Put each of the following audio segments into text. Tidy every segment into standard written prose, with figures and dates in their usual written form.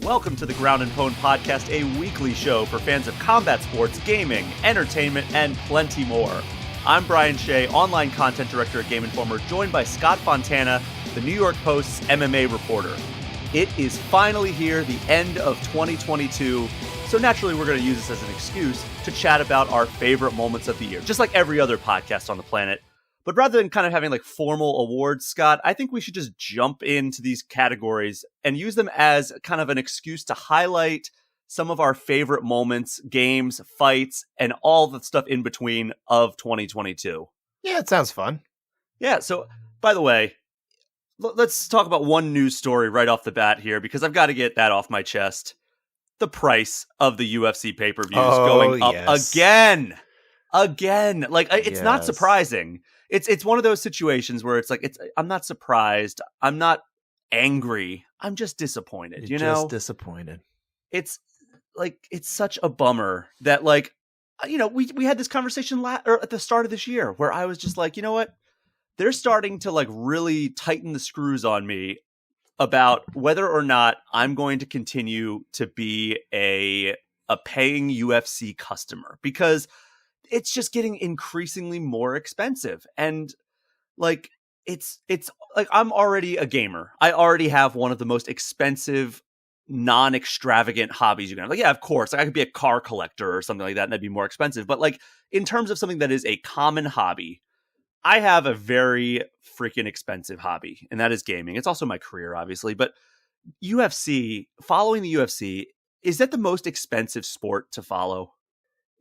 Welcome to the Ground and Pwn Podcast, a weekly show for fans of combat sports, gaming, entertainment, and plenty more. I'm Brian Shea, online content director at Game Informer, joined by Scott Fontana, the New York Post's MMA reporter. It is finally here, the end of 2022, so naturally we're going to use this as an excuse to chat about our favorite moments of the year, just like every other podcast on the planet. But rather than kind of having like formal awards, Scott, I think we should just jump into these categories and use them as kind of an excuse to highlight some of our favorite moments, games, fights, and all the stuff in between of 2022. Yeah, it sounds fun. Yeah, so by the way, let's talk about one news story right off the bat here, because I've got to get that off my chest. The price of the UFC pay-per-views going up again. Like, it's not surprising. It's one of those situations where it's like, I'm not surprised. I'm not angry. I'm just disappointed. You're just disappointed. It's like, it's such a bummer that, like, you know, we had this conversation at the start of this year where I was just like, you know what? They're starting to like really tighten the screws on me about whether or not I'm going to continue to be a paying UFC customer, because it's just getting increasingly more expensive. And like, it's like, I'm already a gamer. I already have one of the most expensive, non-extravagant hobbies you can have. Like, yeah, of course, like, I could be a car collector or something like that, and that'd be more expensive. But like, in terms of something that is a common hobby, I have a very freaking expensive hobby, and that is gaming. It's also my career, obviously. But following the UFC, is that the most expensive sport to follow?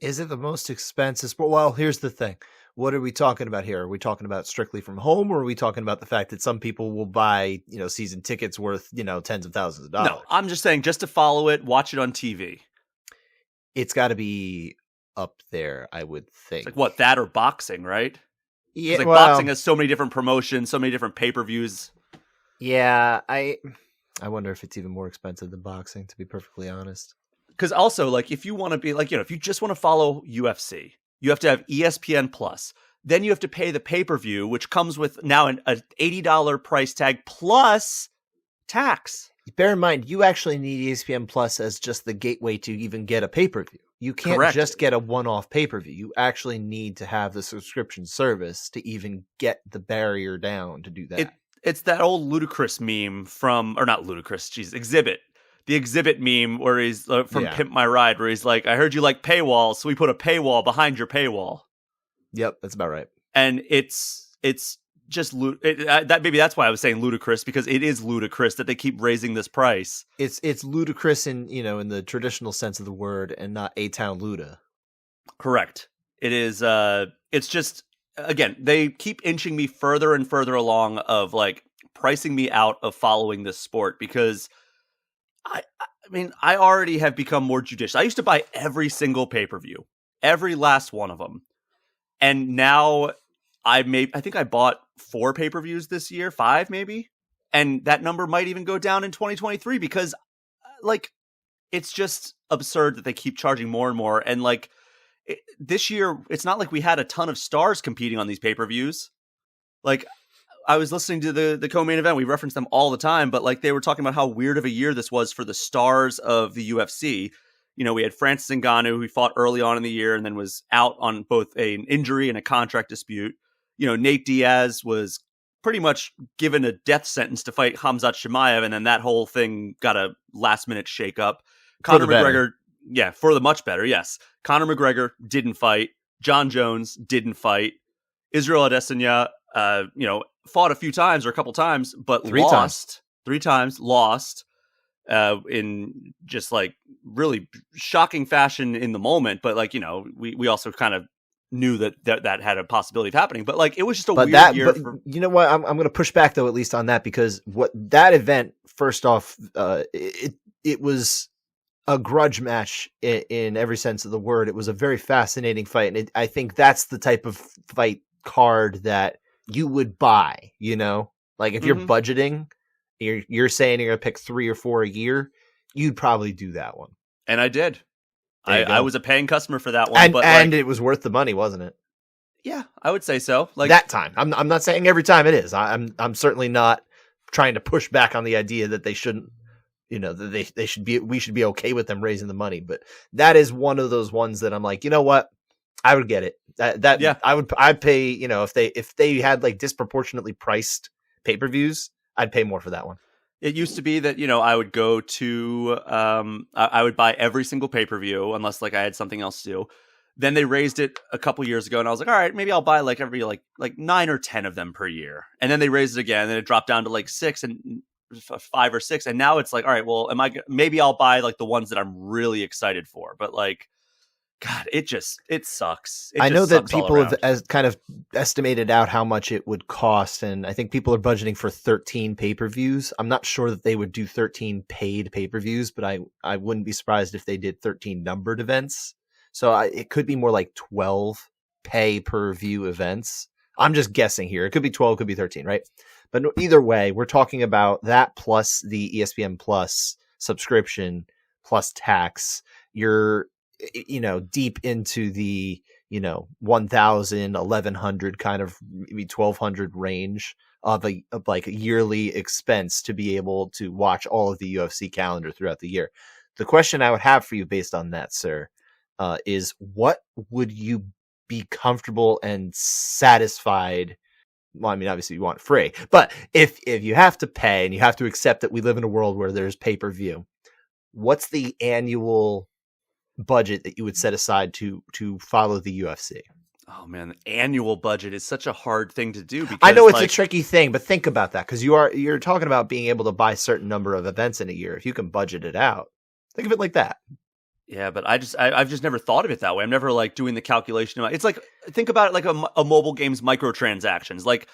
Is it the most expensive sport? Well, here's the thing. What are we talking about here? Are we talking about strictly from home, or are we talking about the fact that some people will buy, season tickets worth, tens of thousands of dollars? No, I'm just saying, just to follow it, watch it on TV. It's got to be up there, I would think. It's like what, that or boxing, right? Yeah, like, boxing has so many different promotions, so many different pay-per-views. Yeah, I wonder if it's even more expensive than boxing, to be perfectly honest. Because also, like, if you want to be like, if you just want to follow UFC, you have to have ESPN Plus. Then you have to pay the pay-per-view, which comes with now an $80 price tag plus tax. Bear in mind, you actually need ESPN Plus as just the gateway to even get a pay-per-view. You can't just get a one-off pay-per-view. You actually need to have the subscription service to even get the barrier down to do that. It's that old Ludacris meme Exhibit. The Exhibit meme where he's from Pimp My Ride, where he's like, I heard you like paywalls, so we put a paywall behind your paywall. Yep, that's about right. And it's just maybe that's why I was saying ludicrous, because it is ludicrous that they keep raising this price. It's ludicrous in the traditional sense of the word, and not A-Town Luda. Correct. It is. It's just, again, they keep inching me further and further along of like pricing me out of following this sport, because I mean, I already have become more judicious. I used to buy every single pay-per-view, every last one of them. And now I think I bought 4 pay-per-views this year, 5 maybe. And that number might even go down in 2023, because like, it's just absurd that they keep charging more and more. And like, this year, it's not like we had a ton of stars competing on these pay-per-views. Like, I was listening to the co-main event. We reference them all the time, but like, they were talking about how weird of a year this was for the stars of the UFC. We had Francis Ngannou, who fought early on in the year and then was out on both an injury and a contract dispute. Nate Diaz was pretty much given a death sentence to fight Khamzat Chimaev, and then that whole thing got a last-minute shakeup. Conor McGregor, for the much better, yes. Conor McGregor didn't fight. John Jones didn't fight. Israel Adesanya, fought a couple times, but lost. 3 times, lost in just like really shocking fashion in the moment. But like, we also kind of knew that had a possibility of happening. But like, it was just a weird year. But you know what? I'm going to push back though, at least on that, because what that event, first off, it was a grudge match in every sense of the word. It was a very fascinating fight. And I think that's the type of fight card that you would buy, like if you're budgeting, you're saying you're going to pick 3 or 4 a year, you'd probably do that one. And I did. I was a paying customer for that one. And it was worth the money, wasn't it? Yeah, I would say so. Like that time. I'm not saying every time it is. I'm certainly not trying to push back on the idea that they shouldn't, they should be, we should be okay with them raising the money. But that is one of those ones that I'm like, you know what? I would get it. Yeah. I'd pay, if they had like disproportionately priced pay-per-views, I'd pay more for that one. It used to be that, I would go to, I would buy every single pay-per-view unless like I had something else to do. Then they raised it a couple years ago and I was like, all right, maybe I'll buy like every like 9 or 10 of them per year. And then they raised it again and it dropped down to like 6 and 5 or 6. And now it's like, all right, well, maybe I'll buy like the ones that I'm really excited for. But like, God, it sucks. I know that people have kind of estimated out how much it would cost, and I think people are budgeting for 13 pay-per-views. I'm not sure that they would do 13 paid pay-per-views, but I wouldn't be surprised if they did 13 numbered events. So it could be more like 12 pay-per-view events. I'm just guessing here. It could be 12, could be 13, right? But either way, we're talking about that plus the ESPN Plus subscription plus tax. You're deep into the 1,000, 1,100 kind of maybe 1,200 range of like a yearly expense to be able to watch all of the UFC calendar throughout the year. The question I would have for you based on that, sir, is what would you be comfortable and satisfied? Well, I mean, obviously you want it free, but if you have to pay and you have to accept that we live in a world where there's pay-per-view, what's the annual budget that you would set aside to follow the UFC? Oh man, the annual budget is such a hard thing to do. Because, I know it's a tricky thing, but think about that, because you're talking about being able to buy a certain number of events in a year. If you can budget it out, think of it like that. Yeah, but I've just never thought of it that way. I'm never like doing the calculation. It's like, think about it like a mobile game's microtransactions. Like,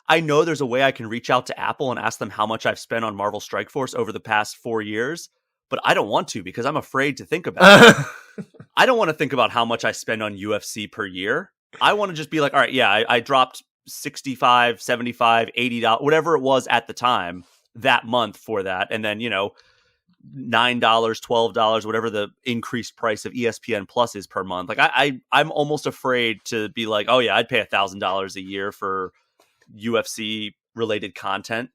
I know there's a way I can reach out to Apple and ask them how much I've spent on Marvel Strike Force over the past 4 years. But I don't want to because I'm afraid to think about it. I don't want to think about how much I spend on UFC per year. I want to just be like, all right, yeah, I dropped $65, $75, $80, whatever it was at the time that month for that. And then, $9, $12, whatever the increased price of ESPN Plus is per month. Like I'm almost afraid to be like, oh yeah, I'd pay $1,000 a year for UFC related content.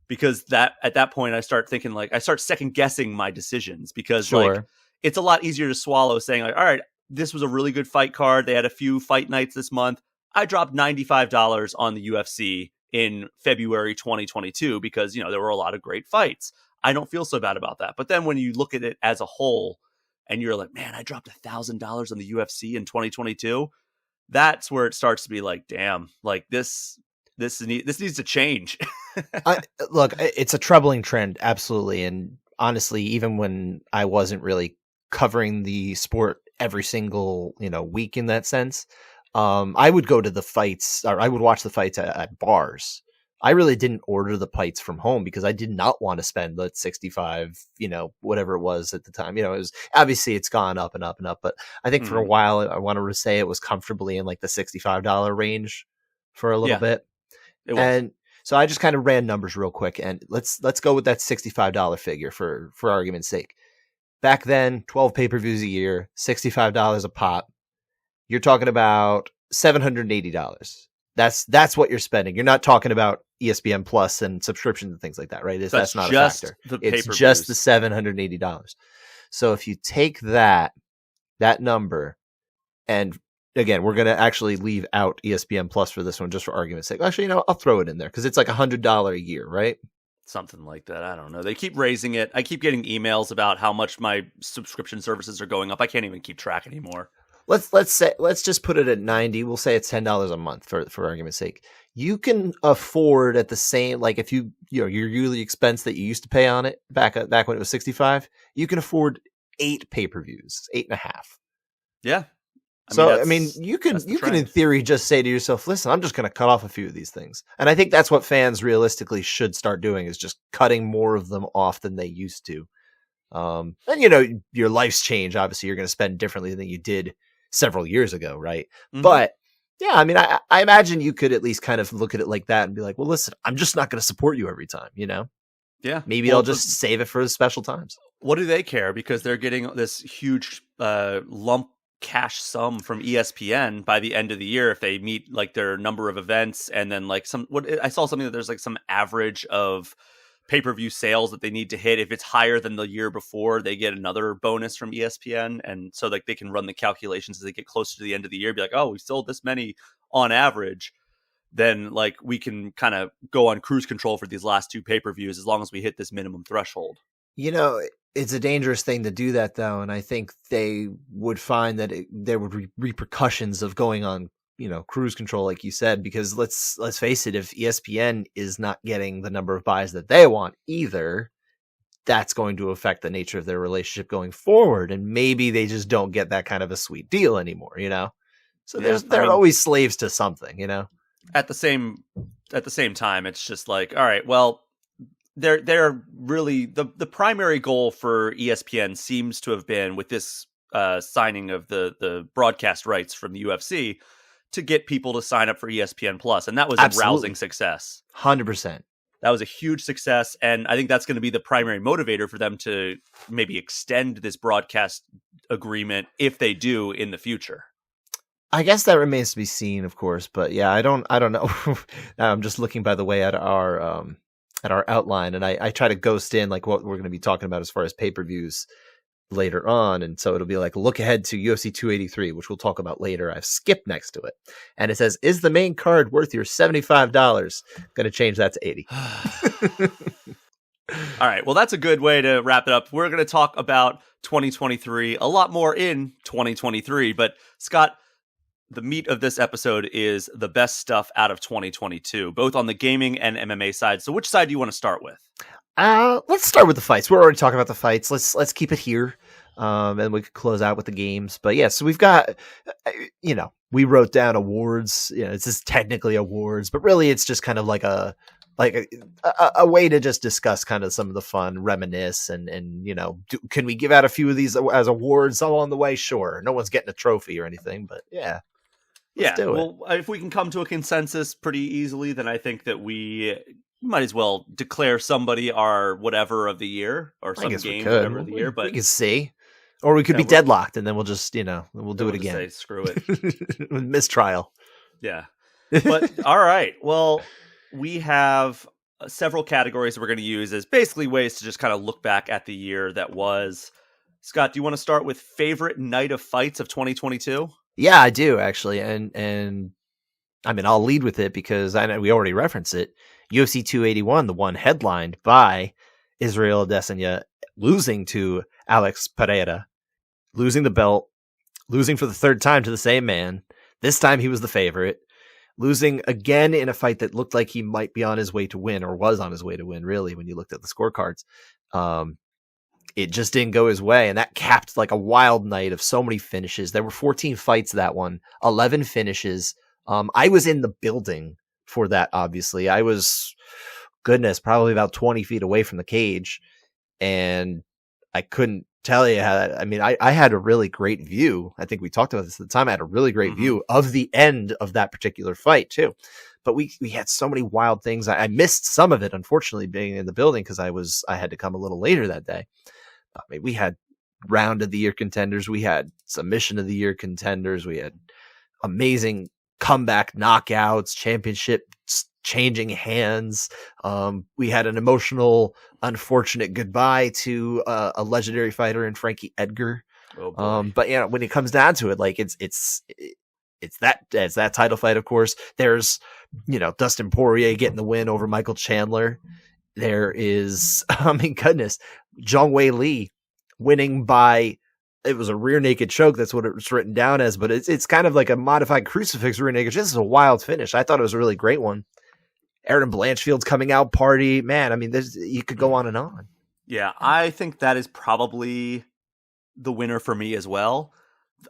Because at that point, I start thinking like I start second guessing my decisions because like it's a lot easier to swallow saying like, all right, this was a really good fight card. They had a few fight nights this month. I dropped $95 on the UFC in February 2022 because, there were a lot of great fights. I don't feel so bad about that. But then when you look at it as a whole and you're like, man, I dropped $1,000 on the UFC in 2022. That's where it starts to be like, damn, like this needs to change. Look, it's a troubling trend, absolutely. And honestly, even when I wasn't really covering the sport every single week in that sense, I would go to the fights, or I would watch the fights at bars. I really didn't order the fights from home because I did not want to spend the 65, whatever it was at the time. It was obviously it's gone up and up and up, but I think for a while I wanted to say it was comfortably in like the $65 range for a little bit. And so I just kind of ran numbers real quick, and let's go with that $65 figure for argument's sake. Back then, 12 pay-per-views a year, $65 a pop. You're talking about $780. That's what you're spending. You're not talking about ESPN Plus and subscriptions and things like that, right? That's not a factor. It's just the $780. So if you take that number, and again, we're going to actually leave out ESPN Plus for this one just for argument's sake. Actually, I'll throw it in there because it's like $100 a year, right? Something like that. I don't know. They keep raising it. I keep getting emails about how much my subscription services are going up. I can't even keep track anymore. Let's just put it at 90. We'll say it's $10 a month for argument's sake. You can afford at the same, like if your yearly expense that you used to pay on it back when it was 65, you can afford 8 pay-per-views, 8.5. Yeah. I mean, you can in theory just say to yourself, listen, I'm just going to cut off a few of these things. And I think that's what fans realistically should start doing, is just cutting more of them off than they used to. And your life's changed. Obviously, you're going to spend differently than you did several years ago, right? Mm-hmm. But yeah, I mean, I imagine you could at least kind of look at it like that and be like, well, listen, I'm just not going to support you every time, Yeah. Maybe I'll just save it for the special times. What do they care? Because they're getting this huge lump cash sum from ESPN by the end of the year if they meet like their number of events, and then like I saw something that there's like some average of pay-per-view sales that they need to hit. If it's higher than the year before, they get another bonus from ESPN. And so like they can run the calculations as they get closer to the end of the year, be like, oh, we sold this many on average. Then like we can kind of go on cruise control for these last two pay-per-views as long as we hit this minimum threshold. It's a dangerous thing to do that though. And I think they would find that there would be repercussions of going on, cruise control, like you said, because let's face it, if ESPN is not getting the number of buys that they want either, that's going to affect the nature of their relationship going forward. And maybe they just don't get that kind of a sweet deal anymore, So they're always slaves to something, At the same time, it's just like, all right, well, they're really the primary goal for ESPN seems to have been with this signing of the broadcast rights from the UFC to get people to sign up for ESPN Plus, and that was a rousing success. 100%. That was a huge success, and I think that's going to be the primary motivator for them to maybe extend this broadcast agreement if they do in the future. I guess that remains to be seen, of course, but yeah, I don't know. I'm just looking, by the way, at our outline, and I try to ghost in like what we're going to be talking about as far as pay-per-views later on, and so it'll be like look ahead to UFC 283, which we'll talk about later. I've skipped next to it, and it says, "Is the main card worth your $75?" Going to change that to 80. All right, well, that's a good way to wrap it up. We're going to talk about 2023 a lot more in 2023, but Scott, the meat of this episode is the best stuff out of 2022, both on the gaming and MMA side. So which side do you want to start with? Let's start with the fights. We're already talking about the fights. Let's keep it here. And we could close out with the games. But yeah, so we've got, we wrote down awards. This is technically awards, but really it's just kind of like a way to just discuss kind of some of the fun, reminisce, and can we give out a few of these as awards along the way? Sure. No one's getting a trophy or anything, but yeah. Well, if we can come to a consensus pretty easily, then I think that we might as well declare somebody our whatever of the year or some game whatever of the year. But we can see, or we could be deadlocked, and then we'll just we'll do it again. Say, screw it, mistrial. Yeah, but all right. Well, we have several categories that we're going to use as basically ways to just kind of look back at the year that was. Scott, do you want to start with favorite night of fights of 2022? Yeah, I do actually, and I mean I'll lead with it because I know we already referenced it. UFC 281, the one headlined by Israel Adesanya, losing to Alex Pereira, losing the belt, losing for the third time to the same man. This time he was the favorite, losing again in a fight that looked like he might be on his way to win, or was on his way to win, really, when you looked at the scorecards. It just didn't go his way, and that capped like a wild night of so many finishes. There were 14 fights that one, 11 finishes. I was in the building for that, obviously. I was, probably about 20 feet away from the cage, and I couldn't tell you how that, I had a really great view. I think we talked about this at the time. I had a really great view of the end of that particular fight, too. But we had so many wild things. I missed some of it, unfortunately, being in the building because I had to come a little later that day. We had round of the year contenders. We had submission of the year contenders. We had amazing comeback knockouts, championships changing hands. We had an emotional, unfortunate goodbye to a legendary fighter in Frankie Edgar. But when it comes down to it, like it's that title fight. Of course, there's Dustin Poirier getting the win over Michael Chandler. There is, Zhang Wei Li winning by, it was a rear naked choke. That's what it was written down as, but it's kind of like a modified crucifix rear naked. This is a wild finish. I thought it was a really great one. Aaron Blanchfield's coming out party. Man, you could go on and on. Yeah, I think that is probably the winner for me as well.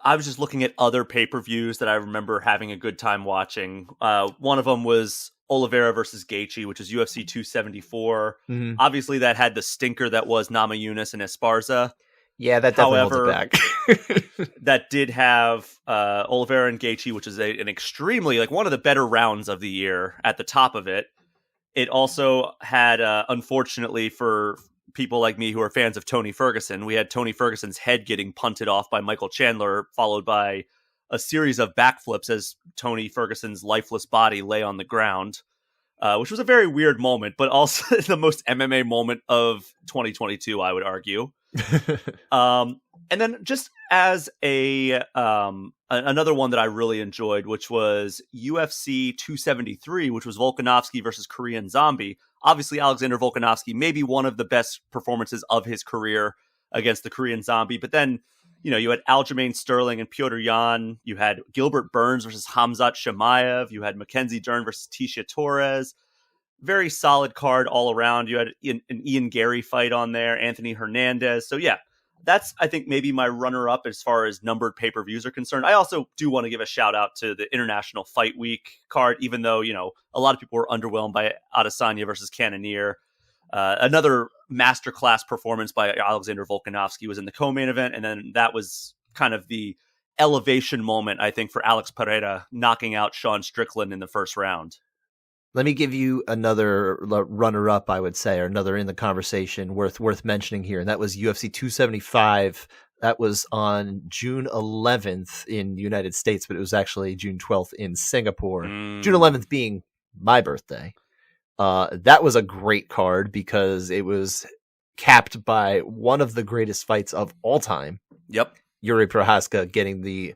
I was just looking at other pay-per-views that I remember having a good time watching. One of them was Oliveira versus Gaethje, which is UFC 274. Obviously, that had the stinker that was Namajunas and Esparza. Yeah, that definitely holds it back. That did have Oliveira and Gaethje, which is an extremely, one of the better rounds of the year at the top of it. It also had, unfortunately for people like me who are fans of Tony Ferguson, we had Tony Ferguson's head getting punted off by Michael Chandler, followed by a series of backflips as Tony Ferguson's lifeless body lay on the ground. which was a very weird moment, but also the most MMA moment of 2022, I would argue. And then just as another one that I really enjoyed, which was UFC 273, which was Volkanovski versus Korean Zombie. Obviously, Alexander Volkanovski, maybe one of the best performances of his career against the Korean Zombie. But then, you had Aljamain Sterling and Petr Yan. You had Gilbert Burns versus Hamzat Chimaev. You had Mackenzie Dern versus Tisha Torres. Very solid card all around. You had an Ian Gary fight on there, Anthony Hernandez. So yeah, that's, I think, maybe my runner-up as far as numbered pay-per-views are concerned. I also do want to give a shout-out to the International Fight Week card, even though, a lot of people were underwhelmed by Adesanya versus Cannonier. Another masterclass performance by Alexander Volkanovski was in the co-main event, and then that was kind of the elevation moment, I think, for Alex Pereira knocking out Sean Strickland in the first round. Let me give you another runner-up, I would say, or another in the conversation worth mentioning here, and that was UFC 275. That was on June 11th in the United States, but it was actually June 12th in Singapore. June 11th being my birthday. That was a great card because it was capped by one of the greatest fights of all time. Yep. Yuri Prohaska getting the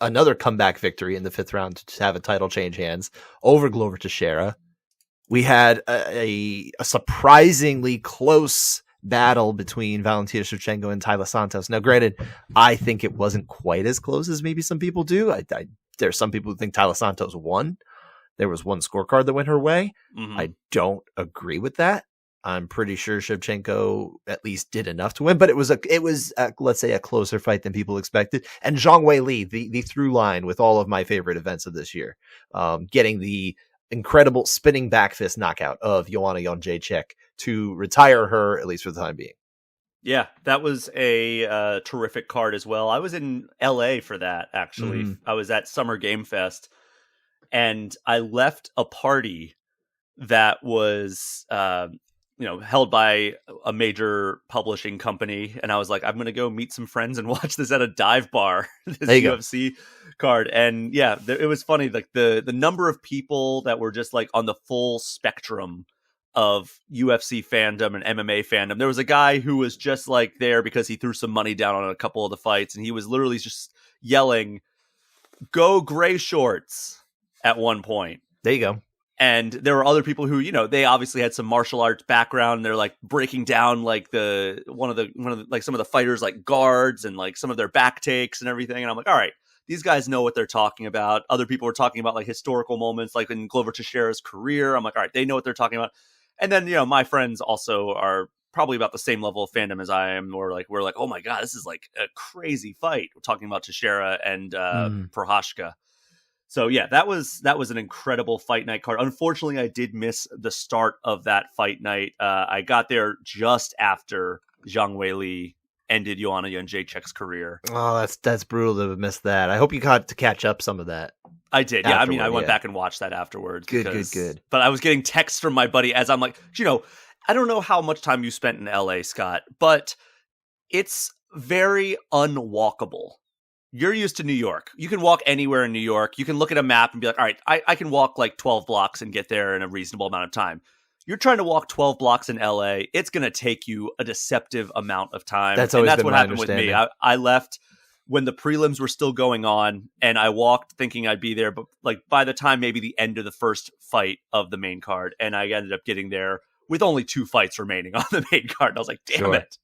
another comeback victory in the 5th round to have a title change hands over Glover Teixeira. We had a surprisingly close battle between Valentina Shevchenko and Taila Santos. Now, granted, I think it wasn't quite as close as maybe some people do. There's some people who think Taila Santos won. There was one scorecard that went her way. Mm-hmm. I don't agree with that. I'm pretty sure Shevchenko at least did enough to win, but it was let's say a closer fight than people expected. And Zhang Weili, the through line with all of my favorite events of this year, getting the incredible spinning back fist knockout of Joanna Jędrzejczyk to retire her, at least for the time being. Yeah, that was a terrific card as well. I was in LA for that, actually. Mm. I was at Summer Game Fest, and I left a party that was held by a major publishing company. And I was like, I'm going to go meet some friends and watch this at a dive bar, this UFC card. And yeah, it was funny. Like the number of people that were just like on the full spectrum of UFC fandom and MMA fandom. There was a guy who was just like there because he threw some money down on a couple of the fights. And he was literally just yelling, "Go Gray Shorts" at one point. There you go. And there were other people who, they obviously had some martial arts background. And they're like breaking down like one of the like some of the fighters like guards and like some of their back takes and everything. And I'm like, all right, these guys know what they're talking about. Other people were talking about like historical moments, like in Glover Teixeira's career. I'm like, all right, they know what they're talking about. And then, my friends also are probably about the same level of fandom as I am. Or like, we're like, oh my God, this is like a crazy fight. We're talking about Teixeira and Prohaska. So yeah, that was an incredible fight night card. Unfortunately, I did miss the start of that fight night. I got there just after Zhang Weili ended Joanna Jędrzejczyk's career. Oh, that's brutal to have missed that. I hope you got to catch up some of that. I did. Yeah, I went back and watched that afterwards. Good. But I was getting texts from my buddy as I'm like, I don't know how much time you spent in LA, Scott, but it's very unwalkable. You're used to New York. You can walk anywhere in New York. You can look at a map and be like, all right, I can walk like 12 blocks and get there in a reasonable amount of time. You're trying to walk 12 blocks in LA. It's going to take you a deceptive amount of time. That's what happened with me. I left when the prelims were still going on, and I walked thinking I'd be there. But like by the time maybe the end of the first fight of the main card, and I ended up getting there with only 2 fights remaining on the main card. And I was like, damn it.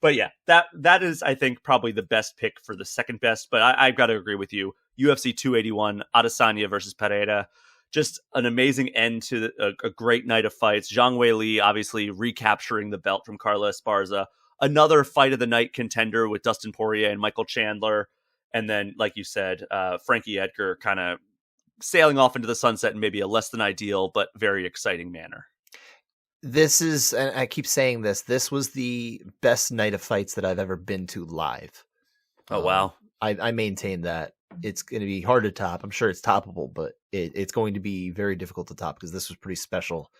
But yeah, that is, I think, probably the best pick for the second best. But I've got to agree with you. UFC 281, Adesanya versus Pereira. Just an amazing end to a great night of fights. Zhang Weili obviously recapturing the belt from Carla Esparza. Another fight of the night contender with Dustin Poirier and Michael Chandler. And then, like you said, Frankie Edgar kind of sailing off into the sunset in maybe a less than ideal, but very exciting manner. This is, and I keep saying this was the best night of fights that I've ever been to live. Oh, wow. I maintain that. It's going to be hard to top. I'm sure it's toppable, but it's going to be very difficult to top because this was pretty special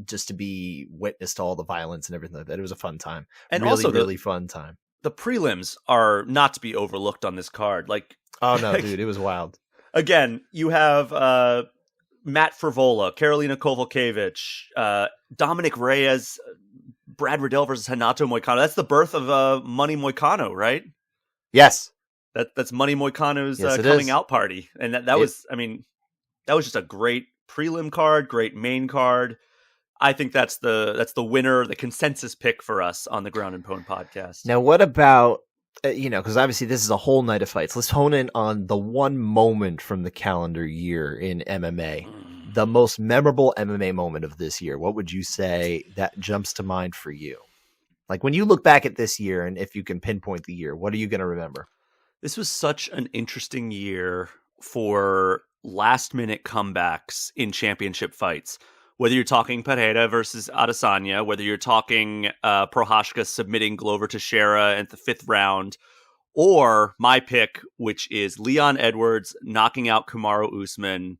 just to be witness to all the violence and everything like that. It was a fun time. And really, also really fun time. The prelims are not to be overlooked on this card. Like, oh, no, dude, it was wild. Again, you have Matt Frivola, Karolina Kovalkiewicz, Dominic Reyes, Brad Riddell versus Hanato Moicano. That's the birth of Money Moicano, right? Yes. That's Money Moicano's Yes, coming is. out party. And that was, I mean, that was just a great prelim card, great main card. I think that's the winner, the consensus pick for us on the Ground and Pound podcast. Now, what about, because obviously this is a whole night of fights. Let's hone in on the one moment from the calendar year in MMA. The most memorable MMA moment of this year. What would you say that jumps to mind for you? Like when you look back at this year, and if you can pinpoint the year, what are you going to remember? This was such an interesting year for last minute comebacks in championship fights. Whether you're talking Pereira versus Adesanya, whether you're talking Prochazka submitting Glover Teixeira at the 5th round, or my pick, which is Leon Edwards knocking out Kamaru Usman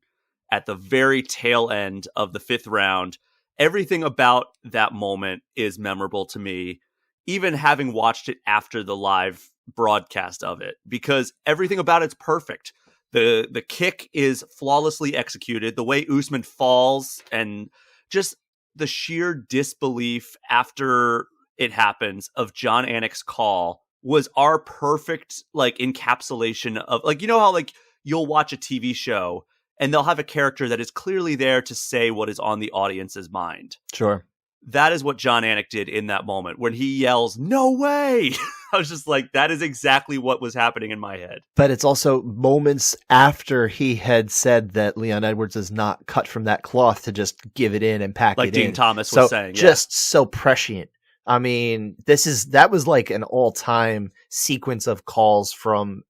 at the very tail end of the 5th round. Everything about that moment is memorable to me, even having watched it after the live broadcast of it, because everything about it's perfect. The kick is flawlessly executed. The way Usman falls and just the sheer disbelief after it happens of John Anik's call was our perfect encapsulation of how you'll watch a TV show and they'll have a character that is clearly there to say what is on the audience's mind. Sure. That is what John Anik did in that moment when he yells, "No way!" I was just like, that is exactly what was happening in my head. But it's also moments after he had said that Leon Edwards is not cut from that cloth to just give it in and pack it in. Like Dean Thomas was saying. Just so prescient. I mean, that was like an all-time sequence of calls from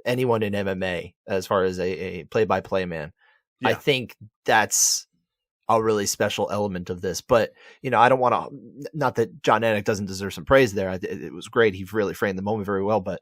anyone in MMA as far as a play-by-play man. Yeah. I think that's a really special element of this, but I don't want to, not that John Anik doesn't deserve some praise there. It was great. He really framed the moment very well, but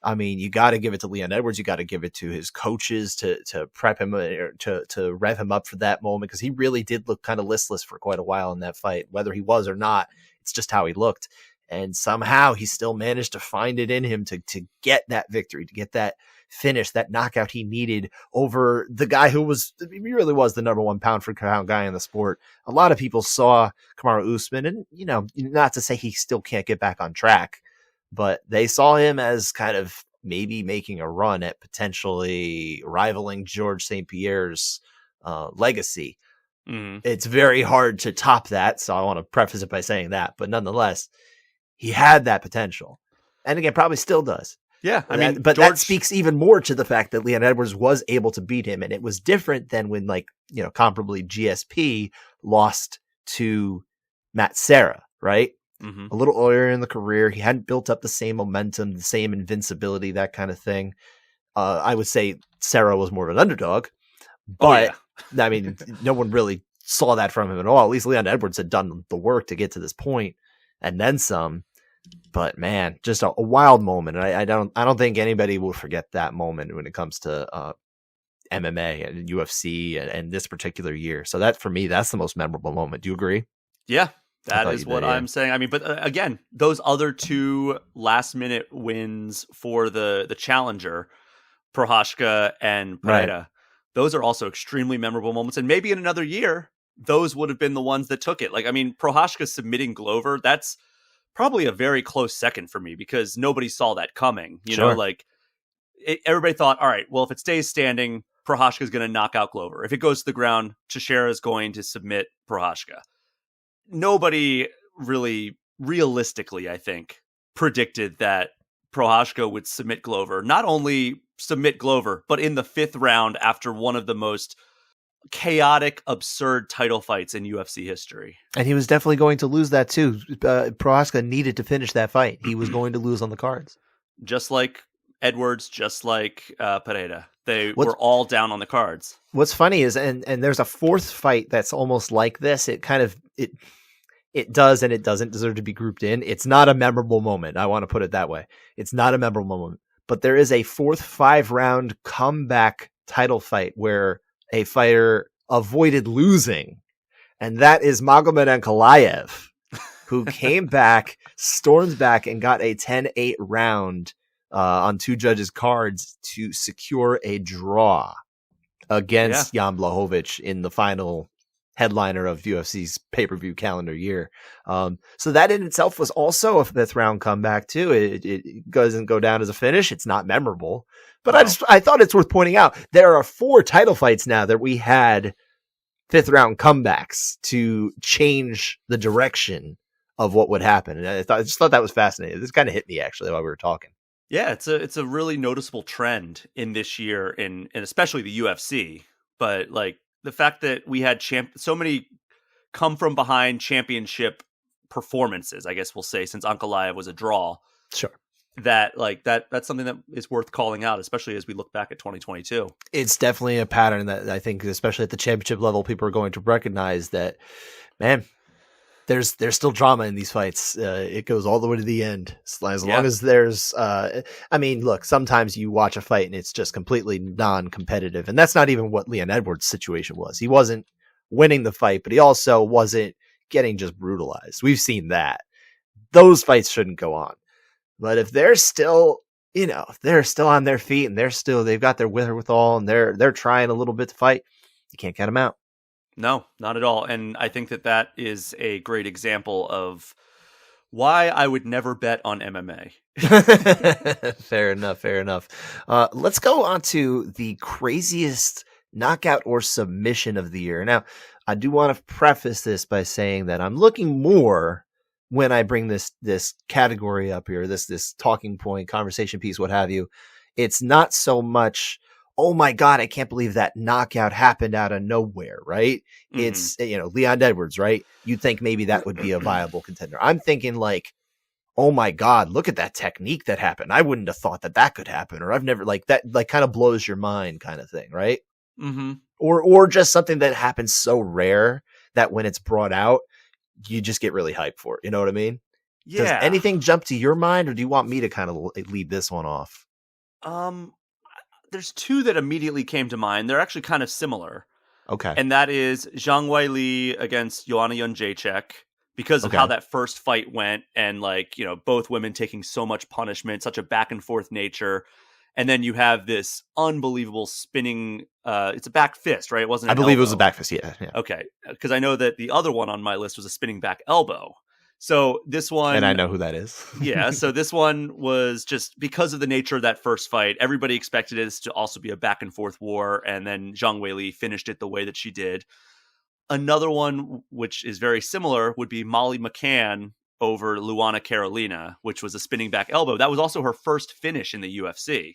I mean, you got to give it to Leon Edwards. You got to give it to his coaches to prep him, to rev him up for that moment. Cause he really did look kind of listless for quite a while in that fight, whether he was or not. It's just how he looked. And somehow he still managed to find it in him to get that victory, to get that finish, that knockout he needed over the guy who he really was the number 1 pound for pound guy in the sport. A lot of people saw Kamaru Usman, and not to say he still can't get back on track, but they saw him as kind of maybe making a run at potentially rivaling George St. Pierre's legacy. Mm-hmm. It's very hard to top that, so I want to preface it by saying that, but nonetheless, he had that potential, and again, probably still does. Yeah, I mean, but that speaks even more to the fact that Leon Edwards was able to beat him, and it was different than when, comparably GSP lost to Matt Serra, right? Mm-hmm. A little earlier in the career, he hadn't built up the same momentum, the same invincibility, that kind of thing. I would say Serra was more of an underdog, but I mean, no one really saw that from him at all. At least Leon Edwards had done the work to get to this point, and then some. But man, just a wild moment. And I don't think anybody will forget that moment when it comes to MMA and UFC and this particular year. So that, for me, that's the most memorable moment. Do you agree? Yeah, that is what I'm saying. I mean, but again, those other 2 last minute wins for the challenger, Prochazka and Pereira, those are also extremely memorable moments. And maybe in another year, those would have been the ones that took it. Like, I mean, Prochazka submitting Glover, that's probably a very close second for me because nobody saw that coming. Everybody thought, all right, well, if it stays standing, Prochazka is going to knock out Glover. If it goes to the ground, Teixeira is going to submit Prochazka. Nobody really, realistically, I think, predicted that Prochazka would submit Glover. Not only submit Glover, but in the 5th round after one of the most chaotic, absurd title fights in UFC history. And he was definitely going to lose that too. Prochazka needed to finish that fight. He was going to lose on the cards. Just like Edwards, just like Pereira. They were all down on the cards. What's funny is, and there's a 4th fight that's almost like this. It kind of, it does and it doesn't deserve to be grouped in. It's not a memorable moment. I want to put it that way. It's not a memorable moment. But there is a 4th 5-round comeback title fight where a fighter avoided losing, and that is Magomed Ankalaev, who came back, storms back, and got a 10-8 round on 2 judges' cards to secure a draw. Yeah. against Jan Blachowicz in the final headliner of UFC's pay-per-view calendar year. So that in itself was also a fifth round comeback too. It doesn't go down as a finish. It's not memorable, but No. I thought it's worth pointing out there are 4 title fights now that we had fifth round comebacks to change the direction of what would happen. And I just thought that was fascinating. This kind of hit me actually while we were talking. Yeah, it's a really noticeable trend in this year in especially the UFC. But like the fact that we had so many come from behind championship performances, I guess we'll say, since Ankalaev was a draw. Sure. That's something that is worth calling out, especially as we look back at 2022. It's definitely a pattern that I think, especially at the championship level, people are going to recognize that, man, there's still drama in these fights. It goes all the way to the end. As long as there's, I mean, look, sometimes you watch a fight and it's just completely non-competitive. And that's not even what Leon Edwards' situation was. He wasn't winning the fight, but he also wasn't getting just brutalized. We've seen that. Those fights shouldn't go on. But if they're still, if they're still on their feet and they've got their wherewithal and they're trying a little bit to fight, you can't count them out. No, not at all. And I think that is a great example of why I would never bet on MMA. Fair enough. Let's go on to the craziest knockout or submission of the year. Now, I do want to preface this by saying that I'm looking more when I bring this category up here, this talking point, conversation piece, what have you. It's not so much, oh my God, I can't believe that knockout happened out of nowhere, right? Mm-hmm. It's, Leon Edwards, right? You'd think maybe that would be a viable contender. I'm thinking like, oh my God, look at that technique that happened. I wouldn't have thought that could happen, or I've never that kind of blows your mind kind of thing, right? Mm-hmm. Or just something that happens so rare that when it's brought out, you just get really hyped for it. You know what I mean? Yeah. Does anything jump to your mind, or do you want me to kind of lead this one off? There's 2 that immediately came to mind. They're actually kind of similar. Okay. And that is Zhang Weili against Joanna Jędrzejczyk, because of how that first fight went, and both women taking so much punishment, such a back and forth nature. And then you have this unbelievable spinning, it's a back fist, right? It wasn't I believe elbow. It was a back fist, yeah. Okay, because I know that the other one on my list was a spinning back elbow. So this one... And I know who that is. Yeah, so this one was just because of the nature of that first fight, everybody expected it to also be a back and forth war, and then Zhang Weili finished it the way that she did. Another one, which is very similar, would be Molly McCann over Luana Carolina, which was a spinning back elbow. That was also her first finish in the UFC.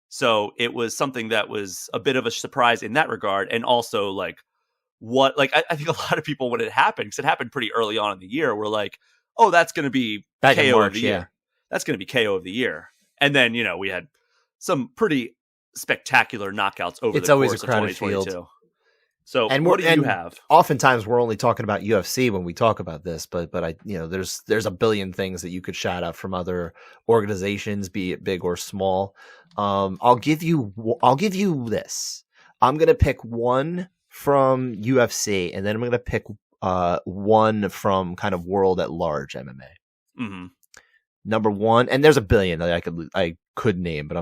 So it was something that was a bit of a surprise in that regard. And also I think a lot of people, when it happened, because it happened pretty early on in the year, were like, oh, that's going to be back KO March, of the year. That's going to be KO of the year. And then, we had some pretty spectacular knockouts over the course of 2022. Field. So what do you have? Oftentimes we're only talking about UFC when we talk about this, but there's a billion things that you could shout out from other organizations, be it big or small. I'll give you this. I'm going to pick one from UFC, and then I'm going to pick one from kind of world at large MMA. Mm-hmm. Number one, and there's a billion that I could name, but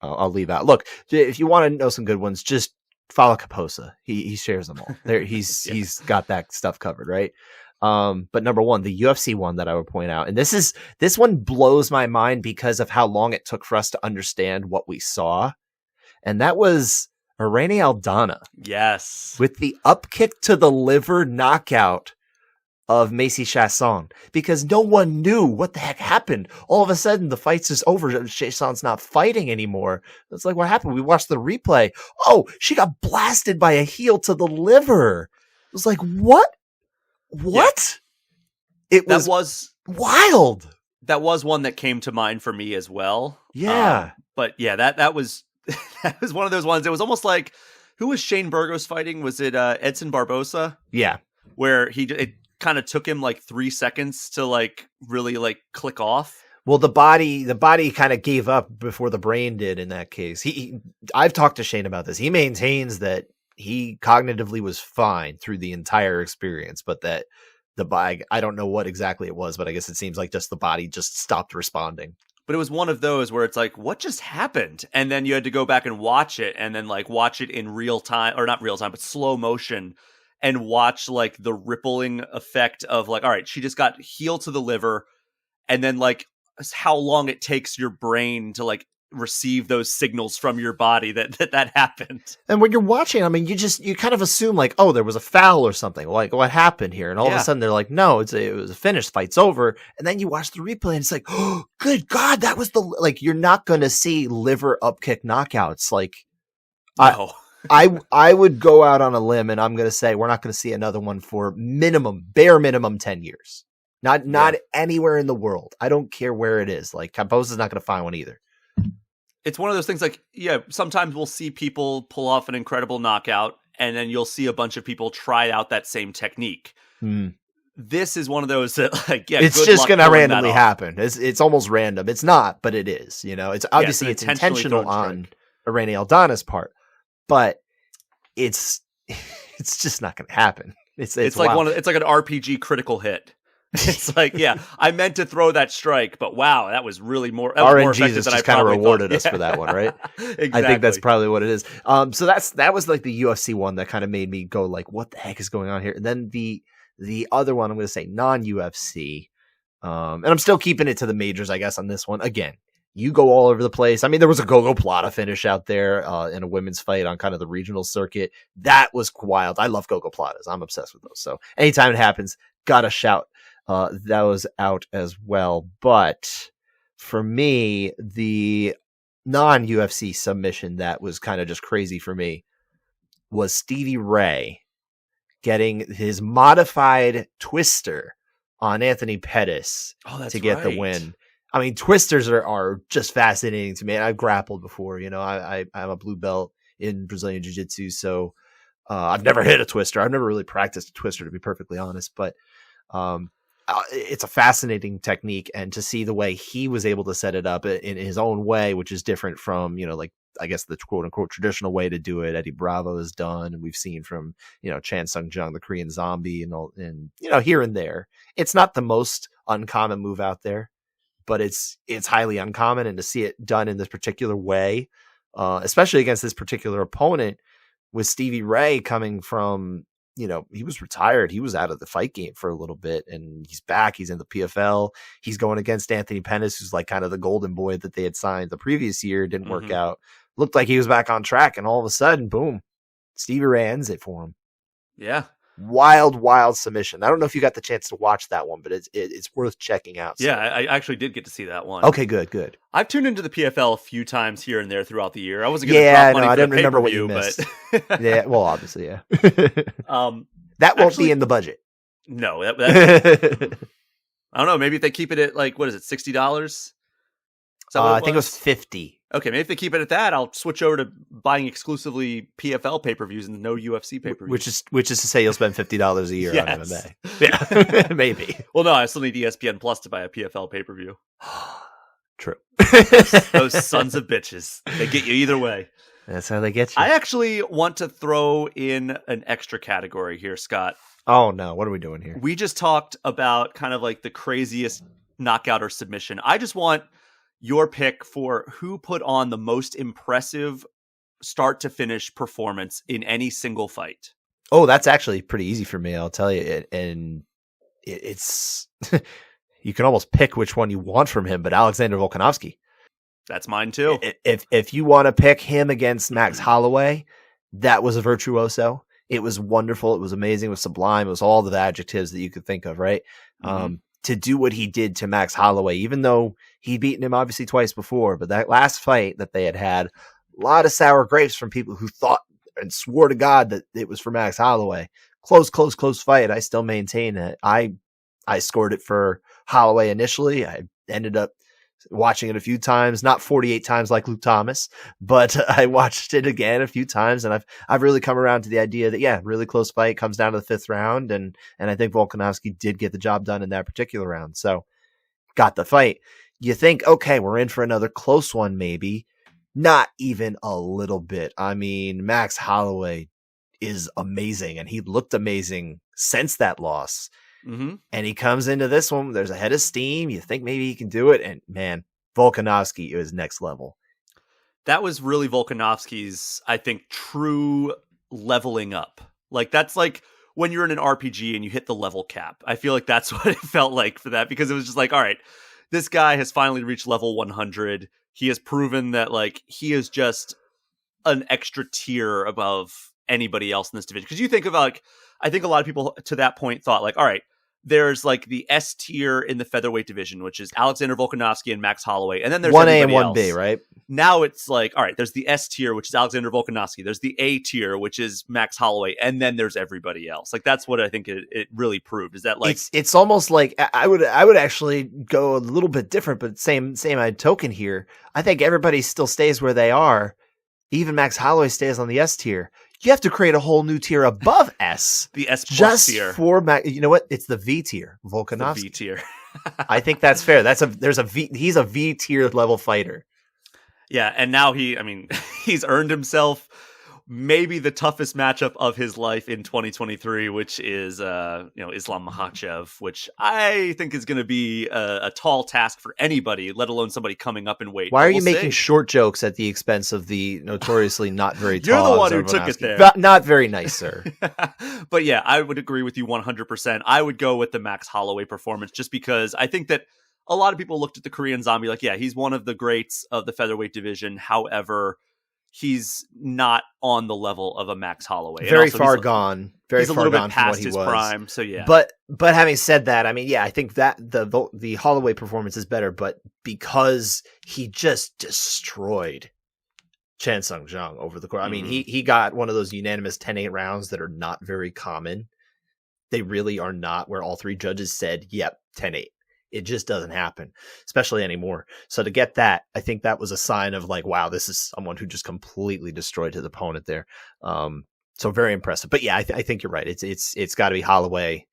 I'll leave out. Look, if you want to know some good ones, just follow Kaposa. He shares them all. There, he's got that stuff covered, right? But number one, the UFC one that I would point out, and this one blows my mind because of how long it took for us to understand what we saw, and that was Irene Aldana. Yes, with the up kick to the liver knockout of Macy Chasson, because no one knew what the heck happened. All of a sudden, the fight's just over. Chasson's not fighting anymore. It's like, what happened? We watched the replay. Oh, she got blasted by a heel to the liver. It was like, what? What? Yeah. That was wild. That was one that came to mind for me as well. Yeah. But yeah, that was that was one of those ones. It was almost like, who was Shane Burgos fighting? Was it Edson Barbosa? Yeah. Where it kind of took him 3 seconds to really click off. Well, the body kind of gave up before the brain did in that case. I've talked to Shane about this. He maintains that he cognitively was fine through the entire experience, but that the body, I don't know what exactly it was, but I guess it seems like just the body just stopped responding. but it was one of those where it's like, what just happened? And then you had to go back and watch it, and then like watch it in real time, or not real time, but slow motion, and watch like the rippling effect of like, all right, she just got heel to the liver, and then like how long it takes your brain to like receive those signals from your body that happened. And when you're watching, I mean, you kind of assume like, oh, there was a foul or something. Like, what happened here? And all of a sudden they're like, no, it was a finish. Fight's over. And then you watch the replay and it's like, oh, good God, that was like, you're not going to see liver upkick knockouts. Like, no. I would go out on a limb and I'm going to say we're not going to see another one for bare minimum 10 years. Not anywhere in the world. I don't care where it is. Like, Cambosa's not going to find one either. It's one of those things like, yeah, sometimes we'll see people pull off an incredible knockout, and then you'll see a bunch of people try out that same technique. This is one of those that, like, yeah, it's just going to randomly happen. It's almost random. It's not, but it is. You know, it's obviously it's intentional on Irene Aldana's part, but it's just not going to happen. It's like it's like an RPG critical hit. It's like, yeah, I meant to throw that strike, but wow, that was really more RNG just kind of rewarded us for that one, right? Exactly. I think that's probably what it is. So that was like the UFC one that kind of made me go like, what the heck is going on here? And then the other one, I'm going to say non-UFC, and I'm still keeping it to the majors, I guess, on this one. Again, you go all over the place. I mean, there was a Gogo Plata finish out there in a women's fight on kind of the regional circuit. That was wild. I love Gogo Platas. I'm obsessed with those. So anytime it happens, gotta shout. That was out as well. But for me, the non-UFC submission that was kind of just crazy for me was Stevie Ray getting his modified twister on Anthony Pettis to get the win. I mean, twisters are just fascinating to me. I've grappled before, you know, I'm a blue belt in Brazilian Jiu-Jitsu, so I've never hit a twister. I've never really practiced a twister, to be perfectly honest, but it's a fascinating technique, and to see the way he was able to set it up in his own way, which is different from, you know, like, I guess the quote unquote traditional way to do it. Eddie Bravo has done, and we've seen from, you know, Chan Sung Jung, the Korean Zombie, and you know, here and there. It's not the most uncommon move out there, but it's highly uncommon, and to see it done in this particular way, especially against this particular opponent, with Stevie Ray coming from, you know, he was retired. He was out of the fight game for a little bit, and he's back. He's in the PFL. He's going against Anthony Pettis, who's like kind of the golden boy that they had signed the previous year. Didn't work out. Looked like he was back on track, and all of a sudden, boom, Stevie Ray ends it for him. Yeah. Wild submission. I don't know if you got the chance to watch that one, but it's worth checking out. So. Yeah, I actually did get to see that one. Okay, good. I've tuned into the PFL a few times here and there throughout the year. I wasn't going to drop money for I didn't remember what you missed. But yeah, well, obviously, yeah. That won't be in the budget. No, I don't know. Maybe if they keep it at like, what is it, $60? I think it was 50. Okay, maybe if they keep it at that, I'll switch over to buying exclusively PFL pay-per-views and no UFC pay-per-views. Which is to say you'll spend $50 a year on MMA. Yeah, maybe. Well, no, I still need ESPN Plus to buy a PFL pay-per-view. True. Those sons of bitches. They get you either way. That's how they get you. I actually want to throw in an extra category here, Scott. Oh, no. What are we doing here? We just talked about kind of like the craziest knockout or submission. I just want your pick for who put on the most impressive start to finish performance in any single fight. Oh, that's actually pretty easy for me, I'll tell you. And it's you can almost pick which one you want from him, but Alexander Volkanovski. That's mine too. If you want to pick him against Max Holloway, that was a virtuoso. It was wonderful. It was amazing. It was sublime. It was all the adjectives that you could think of, right? To do what he did to Max Holloway, even though he'd beaten him obviously twice before, but that last fight that they had a lot of sour grapes from people who thought and swore to God that it was for Max Holloway. Close fight. I still maintain it. I scored it for Holloway initially. I ended up watching it a few times, not 48 times like Luke Thomas, but I watched it again a few times, and I've really come around to the idea that, yeah, really close fight comes down to the fifth round, and I think Volkanovski did get the job done in that particular round. So got the fight. You think, okay, we're in for another close one, maybe. Not even a little bit. I mean, Max Holloway is amazing, and he looked amazing since that loss. And he comes into this one, there's a head of steam. You think maybe he can do it. And man, Volkanovski is next level. That was really Volkanovski's, I think, true leveling up. Like, that's like when you're in an RPG and you hit the level cap. I feel like that's what it felt like for that, because it was just like, all right, this guy has finally reached level 100. He has proven that, like, he is just an extra tier above anybody else in this division. Because you think of, like, I think a lot of people to that point thought, like, all right, there's like the S tier in the featherweight division, which is Alexander Volkanovski and Max Holloway. And then there's 1A and everybody 1B, else. right? Now it's like, all right, there's the S tier, which is Alexander Volkanovski. There's the A tier, which is Max Holloway. And then there's everybody else. Like, that's what I think it really proved, is that, like, it's almost like I would actually go a little bit different, but same token here. I think everybody still stays where they are. Even Max Holloway stays on the S tier. You have to create a whole new tier above S. the S plus just tier. For Max. You know what? It's the V tier. Volkanovski. The V tier. I think that's fair. There's a V. He's a V tier level fighter. Yeah, and now he's earned himself maybe the toughest matchup of his life in 2023, which is Islam Makhachev, which I think is going to be a tall task for anybody, let alone somebody coming up in weight. Why are you making short jokes at the expense of the notoriously not very tall? You're the one who took it there. Not very nice, sir. But yeah, I would agree with you 100%. I would go with the Max Holloway performance, just because I think that a lot of people looked at the Korean Zombie like, yeah, he's one of the greats of the featherweight division. However, he's not on the level of a Max Holloway. Very far gone. He's a little bit past his prime. So yeah. But having said that, I mean, yeah, I think that the Holloway performance is better, but because he just destroyed Chan Sung Jung over the course. I mean, he got one of those unanimous 10-8 rounds that are not very common. They really are not, where all three judges said, yep, 10-8. It just doesn't happen, especially anymore. So to get that, I think that was a sign of, like, wow, this is someone who just completely destroyed his opponent there. So very impressive. But yeah, I think you're right. It's got to be Holloway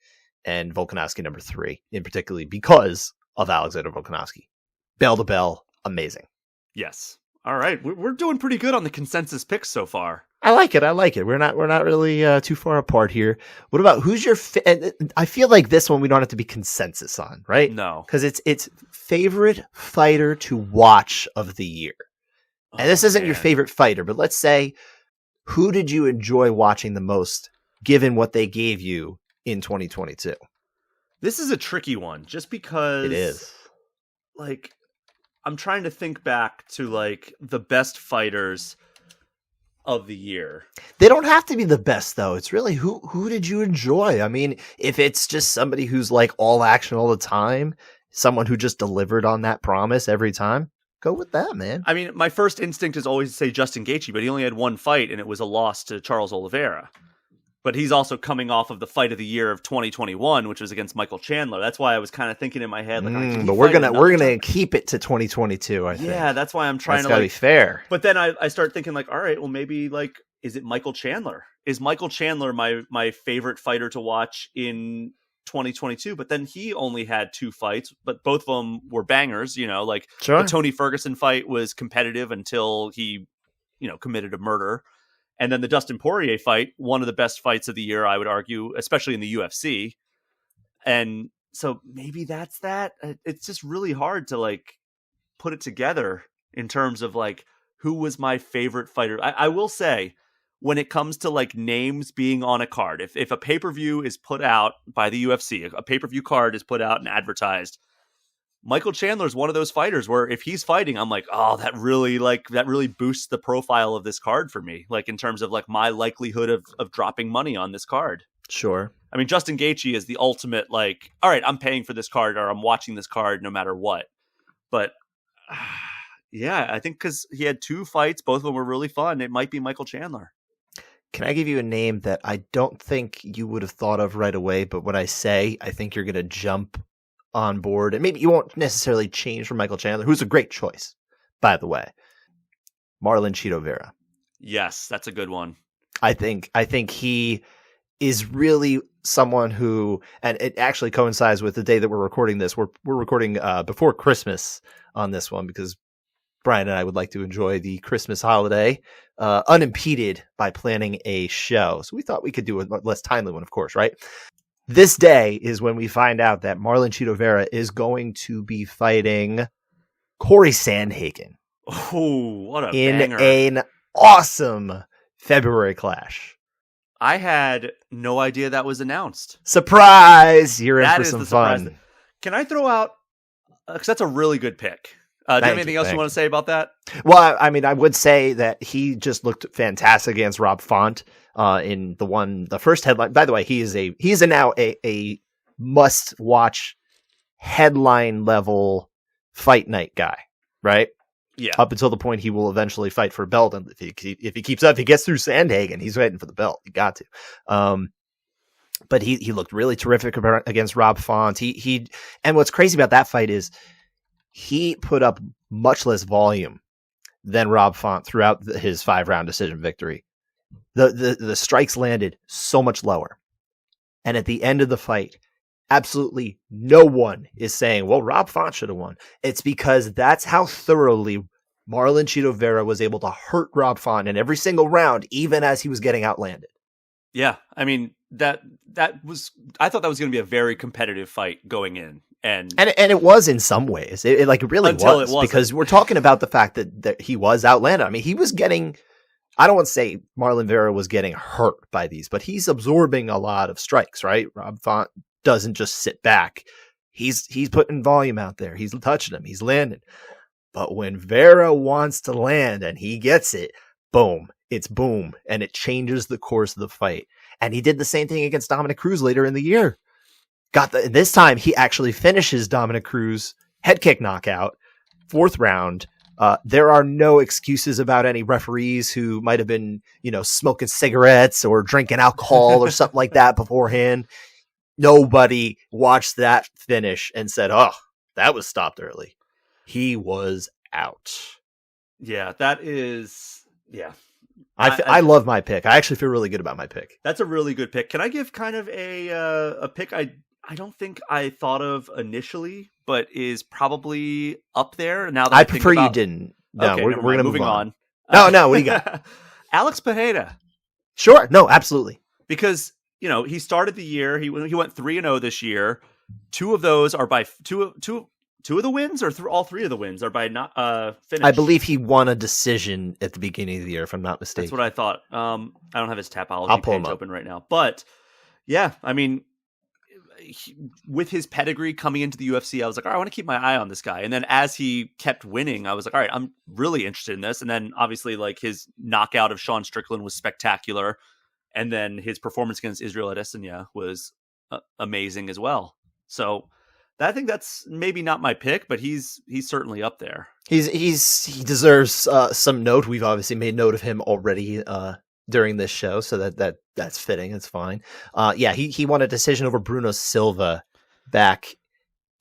and Volkanovski number 3, in particularly because of Alexander Volkanovski. Bell to bell, amazing. Yes. All right, we're doing pretty good on the consensus picks so far. I like it. We're not really too far apart here. What about who's your? I feel like this one we don't have to be consensus on, right? No, because it's favorite fighter to watch of the year, and this isn't your favorite fighter, but let's say, who did you enjoy watching the most, given what they gave you in 2022? This is a tricky one, just because it is. Like, I'm trying to think back to, like, the best fighters of the year. They don't have to be the best, though. It's really who did you enjoy? I mean, if it's just somebody who's like all action all the time, someone who just delivered on that promise every time, go with that, man. I mean, my first instinct is always to say Justin Gaethje, but he only had one fight, and it was a loss to Charles Oliveira. But he's also coming off of the fight of the year of 2021, which was against Michael Chandler. That's why I was kind of thinking in my head, like, but we're gonna keep it to 2022. I think. Yeah, that's why I'm trying to. Gotta be fair. But then I start thinking, like, all right, well, maybe, like, is it Michael Chandler? Is Michael Chandler my favorite fighter to watch in 2022? But then he only had 2 fights, but both of them were bangers. You know, like, sure. The Tony Ferguson fight was competitive until he, committed a murder. And then the Dustin Poirier fight, one of the best fights of the year, I would argue, especially in the UFC. And so maybe that's that. It's just really hard to, like, put it together in terms of, like, who was my favorite fighter. I will say, when it comes to, like, names being on a card, if a pay-per-view is put out by the UFC, a pay-per-view card is put out and advertised, Michael Chandler is one of those fighters where if he's fighting, I'm like, oh, that really boosts the profile of this card for me. Like, in terms of, like, my likelihood of dropping money on this card. Sure. I mean, Justin Gaethje is the ultimate, like, all right, I'm paying for this card, or I'm watching this card no matter what. But yeah, I think because he had 2 fights, both of them were really fun. It might be Michael Chandler. Can I give you a name that I don't think you would have thought of right away, but when I say, I think you're going to jump on board, and maybe you won't necessarily change from Michael Chandler, who's a great choice, by the way. Marlon Chito Vera. Yes, that's a good one. I think he is really someone who, and it actually coincides with the day that we're recording this. We're recording before Christmas on this one, because Brian and I would like to enjoy the Christmas holiday unimpeded by planning a show. So we thought we could do a less timely one, of course, right? This day is when we find out that Marlon Chito Vera is going to be fighting Corey Sandhagen Oh, what a in banger. an awesome February clash. I had no idea that was announced. Surprise! You're in That for is some the surprise. fun. Can I throw out, because that's a really good pick. Do you have anything else you want to say about that? Well, I mean, I would say that he just looked fantastic against Rob Font in the first headline. By the way, he is now a must watch headline level fight night guy, right? Yeah. Up until the point he will eventually fight for a belt, and if he keeps up, if he gets through Sandhagen, he's fighting for the belt. He got to. But he looked really terrific against Rob Font. And what's crazy about that fight is he put up much less volume than Rob Font throughout his 5-round decision victory. The strikes landed so much lower, and at the end of the fight, absolutely no one is saying, well, Rob Font should have won. It's because that's how thoroughly Marlon Chito Vera was able to hurt Rob Font in every single round, even as he was getting outlanded. Yeah, I mean, I thought that was going to be a very competitive fight going in. And it was in some ways. It really was. Because we're talking about the fact that he was outlanded. I mean, he was getting, I don't want to say Marlon Vera was getting hurt by these, but he's absorbing a lot of strikes, right? Rob Font doesn't just sit back. He's putting volume out there. He's touching him. He's landing. But when Vera wants to land and he gets it, boom, it's boom. And it changes the course of the fight. And he did the same thing against Dominic Cruz later in the year. This time he actually finishes Dominic Cruz head kick knockout, 4th round. There are no excuses about any referees who might have been, smoking cigarettes or drinking alcohol or something like that beforehand. Nobody watched that finish and said, oh, that was stopped early. He was out. Yeah, that is, yeah. I love my pick. I actually feel really good about my pick. That's a really good pick. Can I give kind of a pick I don't think I thought of initially, but is probably up there now that I prefer you didn't. No, okay, we're going to move on. No, what do you got? Alex Pineda. Sure. No, absolutely. Because, he started the year, he went 3-0 this year. 2 of those are by two of the wins, or all 3 of the wins are by not finish. I believe he won a decision at the beginning of the year, if I'm not mistaken. That's what I thought. I don't have his Tapology I'll pull page open right now, but yeah, I mean, with his pedigree coming into the UFC, I was like, all right, I want to keep my eye on this guy. And then as he kept winning, I was like, all right, I'm really interested in this. And then obviously, like, his knockout of Sean Strickland was spectacular, and then his performance against Israel Adesanya was amazing as well. So I think that's maybe not my pick, but he's certainly up there. He deserves some note. We've obviously made note of him already during this show, so that's fitting. It's fine. He won a decision over Bruno Silva back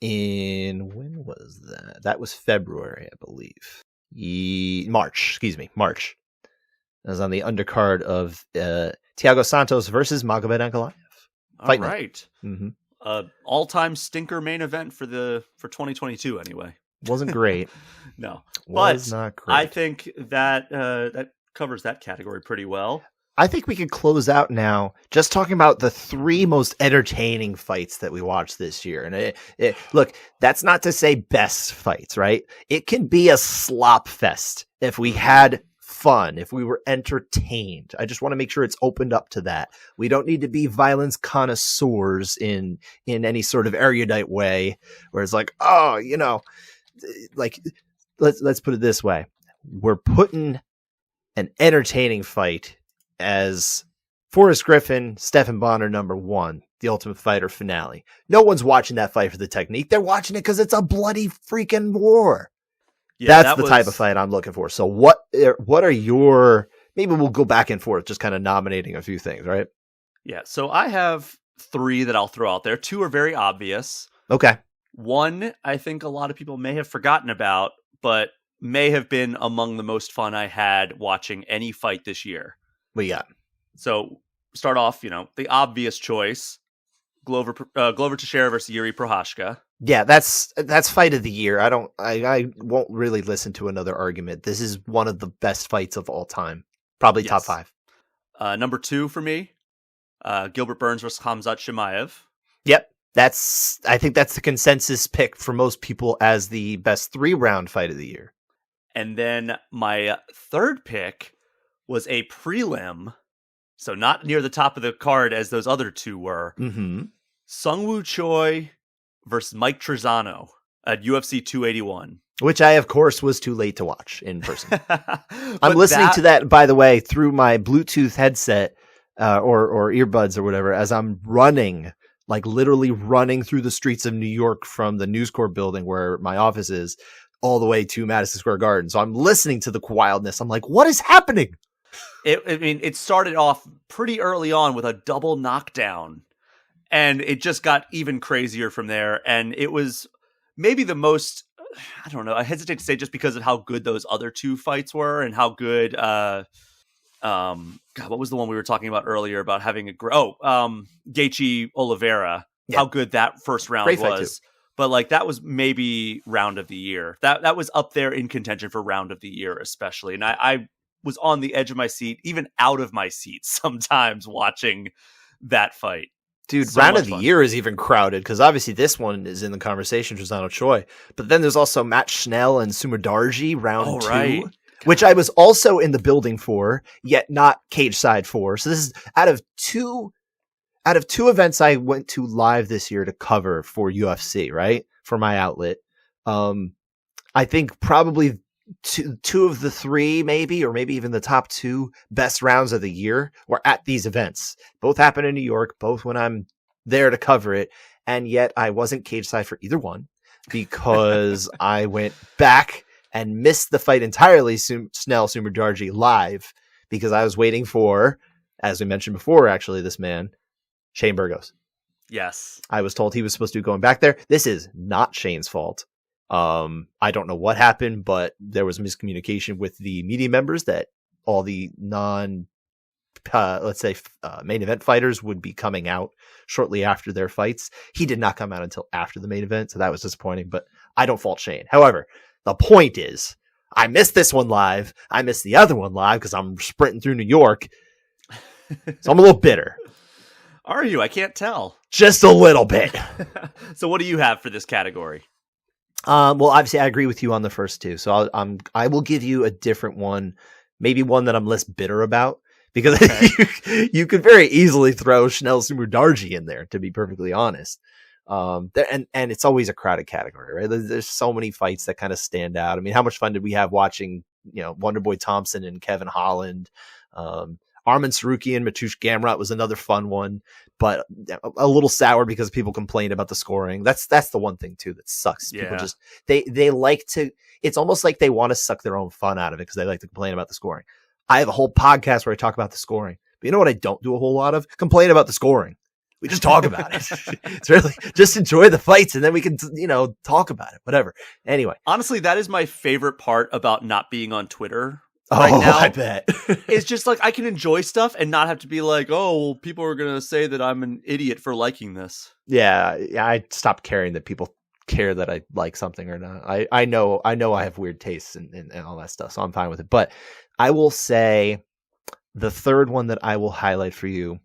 in, when was that? That was February, I believe. March. That was on the undercard of Thiago Santos versus Magomed Ankalaev. All right. Mm-hmm. All-time stinker main event for 2022 anyway. Wasn't great. No. Was not great. I think that that covers that category pretty well. I think we could close out now just talking about the 3 most entertaining fights that we watched this year. And look, that's not to say best fights, right? It can be a slop fest if we had fun, if we were entertained. I just want to make sure it's opened up to that. We don't need to be violence connoisseurs in any sort of erudite way where it's like, oh, like, let's put it this way. We're putting an entertaining fight as Forrest Griffin, Stephan Bonner #1, The Ultimate Fighter finale. No one's watching that fight for the technique. They're watching it because it's a bloody freaking war. Yeah, that's the type of fight I'm looking for. So what are your, maybe we'll go back and forth, just kind of nominating a few things, right? Yeah. So I have 3 that I'll throw out there. 2 are very obvious. Okay. 1, I think a lot of people may have forgotten about, but may have been among the most fun I had watching any fight this year. What you got? So start off, the obvious choice, Glover Teixeira versus Yuri Prochazka. Yeah, that's fight of the year. I won't really listen to another argument. This is one of the best fights of all time. Probably top 5. Number 2 for me, Gilbert Burns versus Khamzat Chimaev. Yep. I think that's the consensus pick for most people as the best 3-round fight of the year. And then my third pick was a prelim, so not near the top of the card as those other two were. Mm-hmm. Sungwoo Choi versus Mike Trezano at UFC 281. Which I, of course, was too late to watch in person. I'm listening to that, by the way, through my Bluetooth headset or earbuds or whatever, as I'm running, like literally running through the streets of New York from the News Corp building where my office is all the way to Madison Square Garden. So I'm listening to the wildness. I'm like, what is happening? It started off pretty early on with a double knockdown, and it just got even crazier from there. And it was maybe the most, I don't know, I hesitate to say just because of how good those other two fights were and how good, God, what was the one we were talking about earlier about having Gaethje Oliveira, how good that first round was. But like that was maybe round of the year. That was up there in contention for round of the year, especially. And I was on the edge of my seat, even out of my seat sometimes watching that fight. Dude, so round of the year is even crowded because obviously this one is in the conversation, Trezano Choi. But then there's also Matt Schnell and Sumerdarji round 2, right. Which I was also in the building for, yet not cage side for. So this is out of two events I went to live this year to cover for UFC, right? For my outlet. I think probably two of the 3, maybe, or maybe even the top 2 best rounds of the year were at these events. Both happen in New York, both when I'm there to cover it. And yet I wasn't cage side for either one because I went back and missed the fight entirely, Snell Sumerdarji live, because I was waiting for, as we mentioned before, actually, this man, Shane Burgos. Yes. I was told he was supposed to be going back there. This is not Shane's fault. I don't know what happened, but there was miscommunication with the media members that all the main event fighters would be coming out shortly after their fights. He did not come out until after the main event, so that was disappointing, but I don't fault Shane. However, the point is, I missed this one live. I missed the other one live because I'm sprinting through New York. So I'm a little bitter. Are you? I can't tell. Just a little bit. So what do you have for this category? Well, obviously, I agree with you on the first two. So I will give you a different one, maybe one that I'm less bitter about, because you could very easily throw Schnell Sumerdarji in there, to be perfectly honest. And it's always a crowded category, right? There's so many fights that kind of stand out. I mean, how much fun did we have watching, Wonderboy Thompson and Kevin Holland? Arman Sarukian and Mateusz Gamrot was another fun one, but a little sour because people complain about the scoring. That's the one thing too that sucks. Yeah. People just they like to. It's almost like they want to suck their own fun out of it because they like to complain about the scoring. I have a whole podcast where I talk about the scoring, but you know what I don't do a whole lot of? Complain about the scoring. We just talk about it. It's really just enjoy the fights and then we can, talk about it, whatever. Anyway. Honestly, that is my favorite part about not being on Twitter right now. I bet. It's just like I can enjoy stuff and not have to be like, oh, well, people are going to say that I'm an idiot for liking this. Yeah, I stopped caring that people care that I like something or not. I know I have weird tastes and all that stuff, so I'm fine with it. But I will say the third one that I will highlight for you,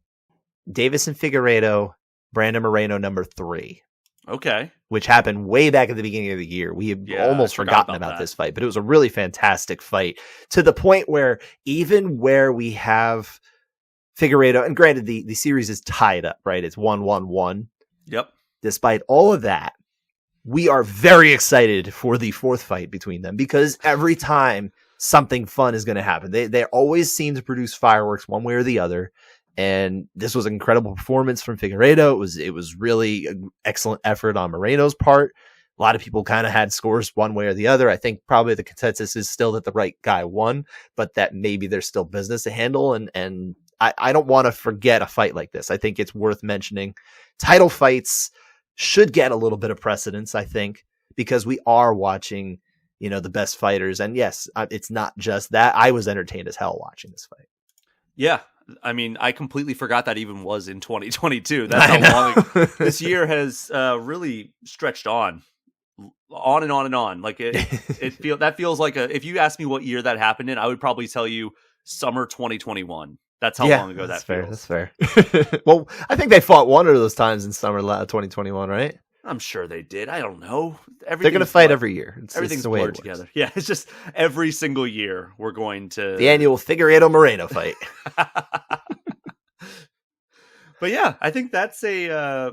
Davis and Figueiredo, Brandon Moreno number 3. Okay. Which happened way back at the beginning of the year. We had almost forgotten about this fight, but it was a really fantastic fight to the point where even where we have Figueiredo, and granted the series is tied up, right? It's 1-1-1. Yep. Despite all of that, we are very excited for the 4th fight between them because every time something fun is going to happen, they always seem to produce fireworks one way or the other. And this was an incredible performance from Figueiredo. It was really an excellent effort on Moreno's part. A lot of people kind of had scores one way or the other. I think probably the consensus is still that the right guy won, but that maybe there's still business to handle. And I don't want to forget a fight like this. I think it's worth mentioning. Title fights should get a little bit of precedence, I think, because we are watching, the best fighters. And yes, it's not just that. I was entertained as hell watching this fight. Yeah. I mean, I completely forgot that even was in 2022. That's how long this year has really stretched on and on and on. Like that feels like if you asked me what year that happened in, I would probably tell you summer 2021. That's how Yeah, long ago that's that fair. feels. That's fair. Well, I think they fought one of those times in summer 2021, right? I'm sure they did. I don't know. They're going to fight every year. It's Everything's the way blurred it works. together. Yeah, it's just every single year we're going to The annual Figueiredo Moreno fight. But yeah, I think that's a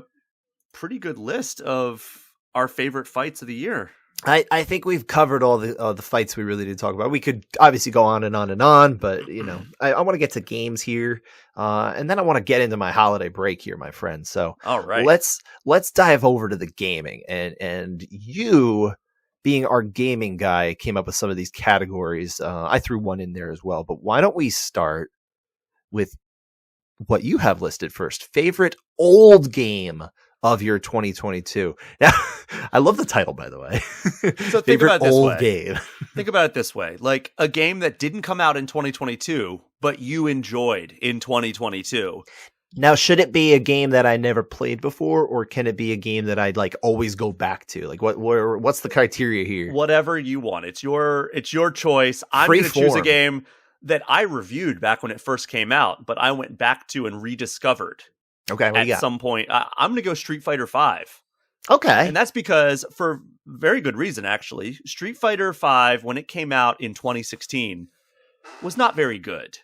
pretty good list of our favorite fights of the year. I think we've covered all the fights we really did talk about. We could obviously go on and on and on, but I want to get to games here, and then I want to get into my holiday break here, my friend. So all right, let's dive over to the gaming, and you, being our gaming guy, came up with some of these categories. I threw one in there as well, but why don't we start with what you have listed first? Favorite old game of your 2022. Now, I love the title, by the way. So think about it this way. Game. Think about it this way. Like a game that didn't come out in 2022, but you enjoyed in 2022. Now, should it be a game that I never played before, or can it be a game that I'd like always go back to? Like what's the criteria here? Whatever you want. It's your choice. I'm going to choose a game that I reviewed back when it first came out, but I went back to and rediscovered. Okay, at some point. I'm going to go Street Fighter V. Okay. And that's because, for very good reason, actually, Street Fighter V, when it came out in 2016, was not very good.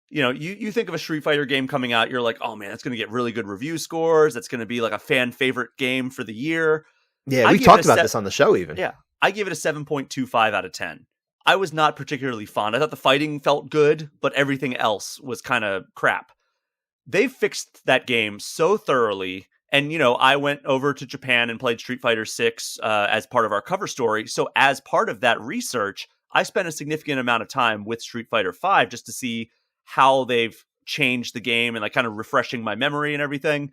You know, you think of a Street Fighter game coming out, you're like, oh man, that's going to get really good review scores. That's going to be like a fan favorite game for the year. Yeah, we talked about this on the show even. Yeah, I give it a 7.25 out of 10. I was not particularly fond. I thought the fighting felt good, but everything else was kind of crap. They've fixed that game so thoroughly. And, I went over to Japan and played Street Fighter 6 as part of our cover story. So as part of that research, I spent a significant amount of time with Street Fighter 5 just to see how they've changed the game and like kind of refreshing my memory and everything.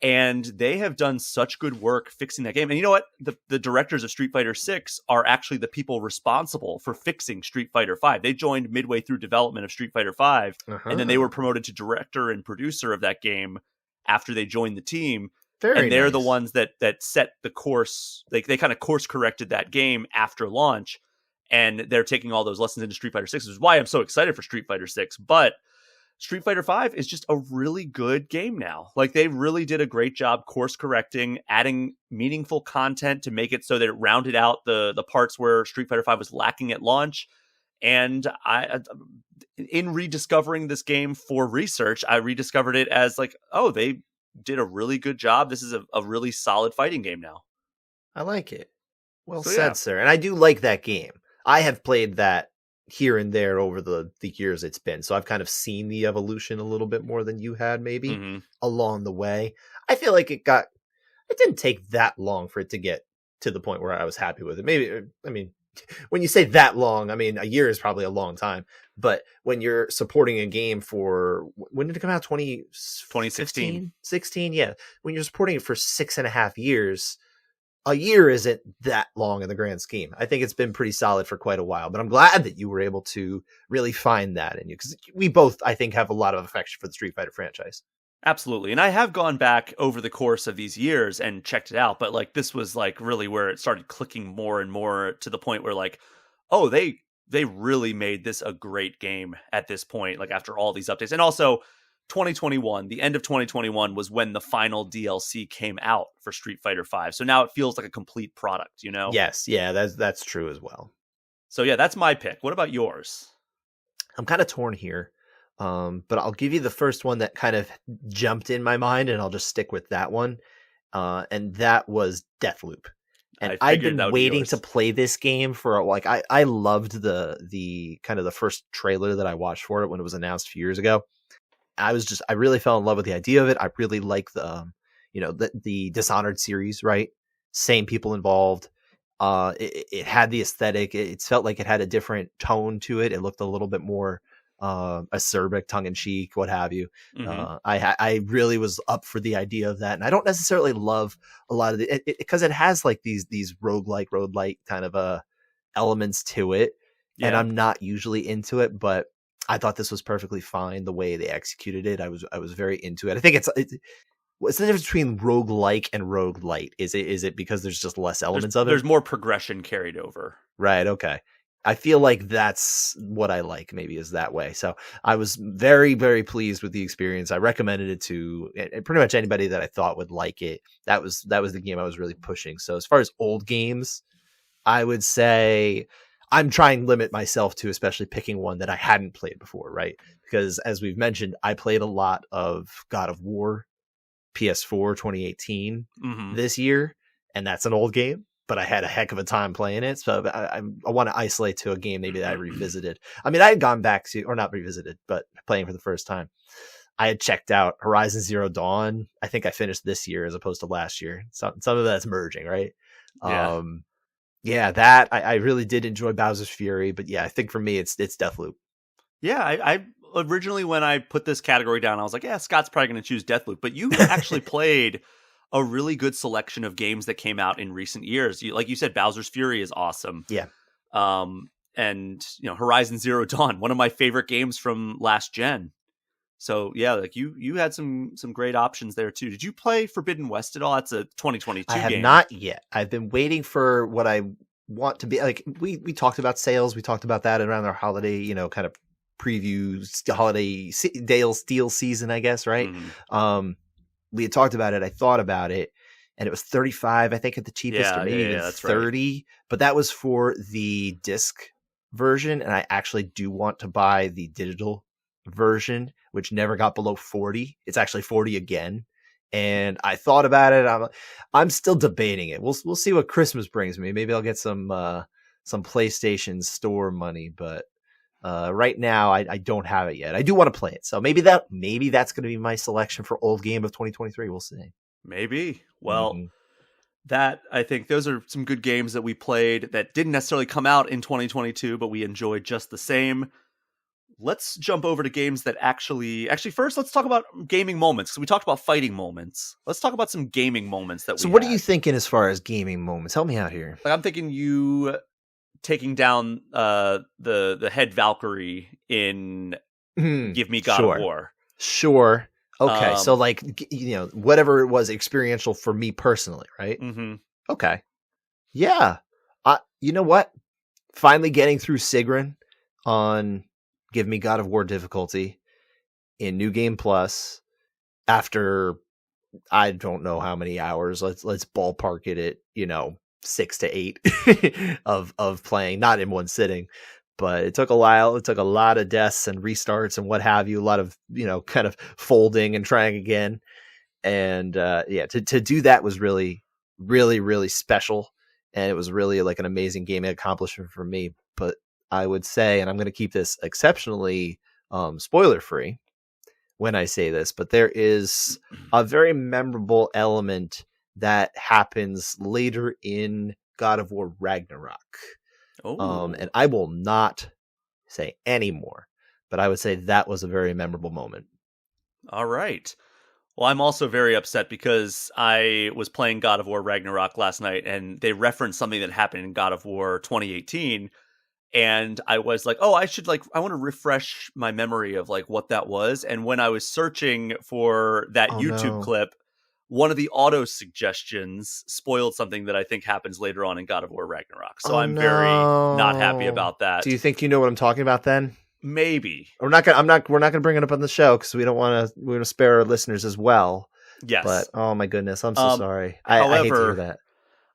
And they have done such good work fixing that game. And you know what? The directors of Street Fighter 6 are actually the people responsible for fixing Street Fighter 5. They joined midway through development of Street Fighter 5, and then they were promoted to director and producer of that game after they joined the team. And they're the ones that set the course. They kind of course corrected that game after launch, and they're taking all those lessons into Street Fighter 6, which is why I'm so excited for Street Fighter 6. But Street Fighter V is just a really good game now. Like, they really did a great job course correcting, adding meaningful content to make it so that it rounded out the parts where Street Fighter V was lacking at launch. And in rediscovering this game for research, I rediscovered it as like, oh, they did a really good job. This is a really solid fighting game now. I like it. Well said, sir. And I do like that game. I have played that here and there over the years it's been. So I've kind of seen the evolution a little bit more than you had maybe along the way. I feel like it didn't take that long for it to get to the point where I was happy with it. Maybe, I mean, when you say that long, I mean, a year is probably a long time, but when you're supporting a game for, when did it come out? 2016. 16. Yeah. When you're supporting it for 6.5 years, a year isn't that long in the grand scheme. I think it's been pretty solid for quite a while, but I'm glad that you were able to really find that in you, because we both, I think, have a lot of affection for the Street Fighter franchise. Absolutely. And I have gone back over the course of these years and checked it out, but like this was like really where it started clicking more and more to the point where like, oh, they really made this a great game at this point, like after all these updates. And also 2021, the end of 2021 was when the final DLC came out for Street Fighter V. So now it feels like a complete product, Yes, yeah, that's true as well. So yeah, that's my pick. What about yours? I'm kind of torn here, but I'll give you the first one that kind of jumped in my mind, and I'll just stick with that one. And that was Deathloop. And I've been waiting to play this game for like I loved the kind of the first trailer that I watched for it when it was announced a few years ago. I really fell in love with the idea of it. I really like the Dishonored series, right? Same people involved. It had the aesthetic. It felt like it had a different tone to it. It looked a little bit more acerbic, tongue in cheek, what have you. I really was up for the idea of that. And I don't necessarily love a lot of because it has like these roguelike kind of elements to it. Yeah. And I'm not usually into it, but I thought this was perfectly fine the way they executed it. I was very into it. I think what's the difference between roguelike and roguelite? Is it because there's just less elements of it? There's more progression carried over. Right, okay. I feel like that's what I like, maybe, is that way. So I was very, very pleased with the experience. I recommended it to pretty much anybody that I thought would like it. That was the game I was really pushing. So as far as old games, I would say I'm trying to limit myself to especially picking one that I hadn't played before, right? Because as we've mentioned, I played a lot of God of War PS4 2018 this year, and that's an old game, but I had a heck of a time playing it. So I want to isolate to a game maybe that I revisited. I mean, I had gone back to, or not revisited, but playing for the first time. I had checked out Horizon Zero Dawn. I think I finished this year as opposed to last year. So some of that's merging, right? Yeah. Yeah, that I really did enjoy Bowser's Fury, but yeah, I think for me it's Deathloop. Yeah, I originally, when I put this category down, I was like, yeah, Scott's probably going to choose Deathloop. But you actually played a really good selection of games that came out in recent years. Like you said, Bowser's Fury is awesome. Yeah. And Horizon Zero Dawn, one of my favorite games from last gen. So yeah, like you had some great options there too. Did you play Forbidden West at all? That's a 2022 I have game. not yet. I've been waiting for what I want to be like. We talked about sales. We talked about that around our holiday, kind of previews, holiday deal season, I guess, right? Mm-hmm. We had talked about it. I thought about it, and it was 35, I think, at the cheapest, or maybe even 30. Right. But that was for the disc version, and I actually do want to buy the digital version, which never got below 40. It's actually 40 again. And I thought about it. I'm still debating it. We'll see what Christmas brings me. Maybe I'll get some PlayStation Store money, but right now I don't have it yet. I do want to play it, so maybe that's going to be my selection for old game of 2023. We'll see. Maybe. Well, that, I think those are some good games that we played that didn't necessarily come out in 2022, but we enjoyed just the same. Let's jump over to games that actually first, let's talk about gaming moments. So we talked about fighting moments. Let's talk about some gaming moments that So what are you thinking as far as gaming moments? Help me out here. Like, I'm thinking you taking down the head Valkyrie in Give Me God of War. Sure. Okay. So like, whatever it was experiential for me personally, right? Mm-hmm. Okay. Yeah. You know what? Finally getting through Sigrun on Give Me God of War difficulty in New Game Plus after I don't know how many hours. Let's ballpark it at 6 to 8 of playing, not in one sitting, but it took a while. It took a lot of deaths and restarts and what have you. A lot of kind of folding and trying again, and to do that was really, really, really special, and it was really like an amazing gaming accomplishment for me. But I would say, and I'm going to keep this exceptionally spoiler free when I say this, but there is a very memorable element that happens later in God of War Ragnarok. And I will not say any more, but I would say that was a very memorable moment. All right. Well, I'm also very upset because I was playing God of War Ragnarok last night, and they referenced something that happened in God of War 2018. And I was like, oh, I want to refresh my memory of like what that was. And when I was searching for that YouTube clip, one of the auto suggestions spoiled something that I think happens later on in God of War Ragnarok. So I'm very not happy about that. Do you think you know what I'm talking about then? Maybe. We're not gonna bring it up on the show because we want to spare our listeners as well. Yes. But oh my goodness, I'm so sorry. I hate to hear that.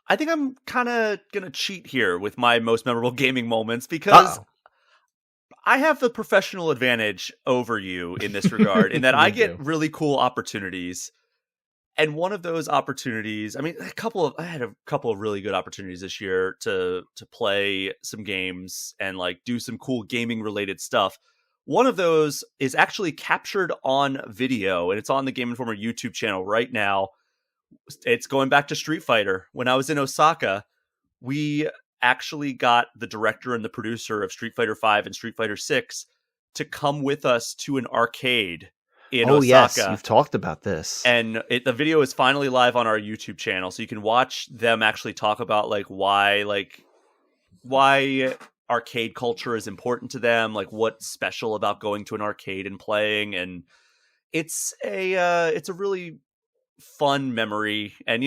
I think I'm kind of going to cheat here with my most memorable gaming moments because I have the professional advantage over you in this regard, in that I get really cool opportunities. And one of those opportunities, I had a couple of really good opportunities this year to play some games and like do some cool gaming related stuff. One of those is actually captured on video, and it's on the Game Informer YouTube channel right now. It's going back to Street Fighter. When I was in Osaka, we actually got the director and the producer of Street Fighter V and Street Fighter VI to come with us to an arcade in Osaka. Yes, you've talked about this. And the video is finally live on our YouTube channel, so you can watch them actually talk about why arcade culture is important to them, like what's special about going to an arcade and playing. And it's a really fun memory. And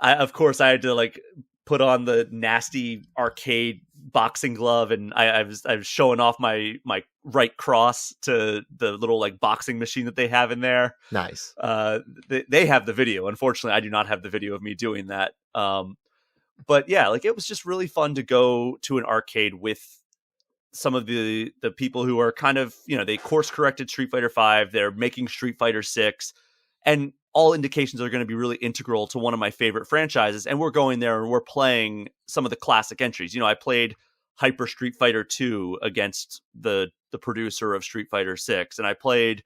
of course I had to like put on the nasty arcade boxing glove, and I was showing off my right cross to the little like boxing machine that they have in there. Nice. They have the video. Unfortunately, I do not have the video of me doing that. But yeah, like it was just really fun to go to an arcade with some of the people who are kind of, they course corrected Street Fighter V. They're making Street Fighter 6, and all indications are going to be really integral to one of my favorite franchises. And we're going there and we're playing some of the classic entries. I played Hyper Street Fighter 2 against the producer of Street Fighter 6, and I played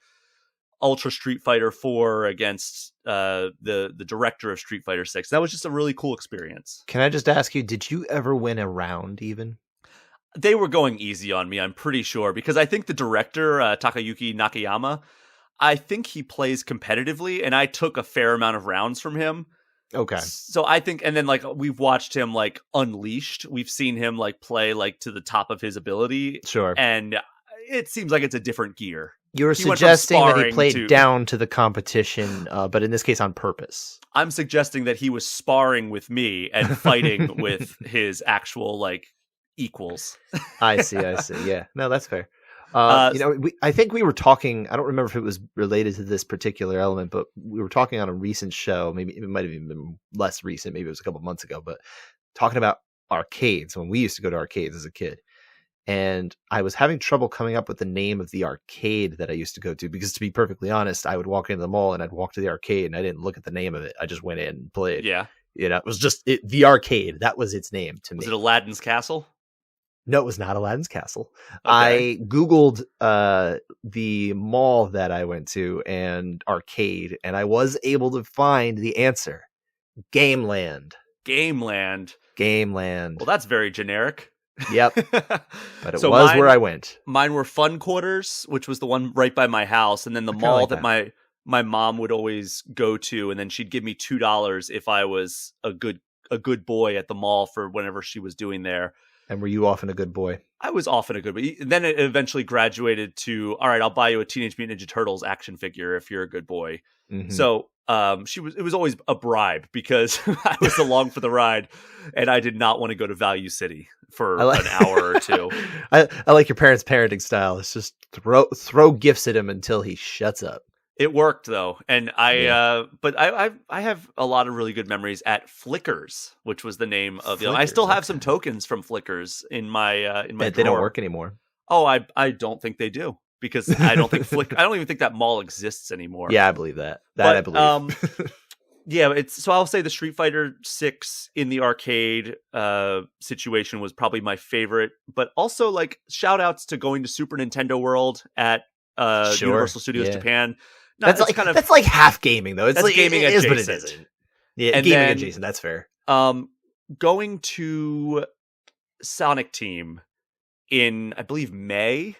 Ultra Street Fighter 4 against the director of Street Fighter 6. That was just a really cool experience. Can I just ask you, did you ever win a round even? They were going easy on me, I'm pretty sure, because I think the director, Takayuki Nakayama, I think he plays competitively, and I took a fair amount of rounds from him. Okay. So I think, and then like we've watched him like Unleashed. We've seen him like play like to the top of his ability. Sure. And it seems like it's a different gear. You were suggesting that he played down to the competition, but in this case on purpose. I'm suggesting that he was sparring with me and fighting with his actual like equals. I see. Yeah. No, that's fair. I think we were talking, I don't remember if it was related to this particular element, but we were talking on a recent show. Maybe it might have even been less recent. Maybe it was a couple months ago, but talking about arcades when we used to go to arcades as a kid. And I was having trouble coming up with the name of the arcade that I used to go to, because to be perfectly honest, I would walk into the mall and I'd walk to the arcade and I didn't look at the name of it. I just went in and played. Yeah. It was just the arcade. That was its name to me. Was it Aladdin's Castle? No, it was not Aladdin's Castle. Okay. I Googled the mall that I went to and arcade, and I was able to find the answer. Gameland. Well, that's very generic. Yep. But it was where I went. Mine were Fun Quarters, which was the one right by my house, and then the mall that my mom would always go to, and then she'd give me $2 if I was a good boy at the mall for whenever she was doing there. And were you often a good boy? I was often a good boy. Then it eventually graduated to, all right, I'll buy you a Teenage Mutant Ninja Turtles action figure if you're a good boy. Mm-hmm. So it was always a bribe because I was along for the ride, and I did not want to go to Value City for an hour or two. I like your parents' parenting style. It's just throw gifts at him until he shuts up. It worked though, and I have a lot of really good memories at Flickers, which was the name of the. I still have some tokens from Flickers in my drawer. They don't work anymore. Oh, I don't think they do, because I don't think I don't even think that mall exists anymore. Yeah, I believe that. I believe. Yeah, so I'll say the Street Fighter 6 in the arcade situation was probably my favorite, but also like shout outs to going to Super Nintendo World at Universal Studios Japan. No, that's like half gaming though. It's like gaming it is, adjacent. but it isn't. Yeah, and gaming then, adjacent. That's fair. Going to Sonic Team in, I believe, May,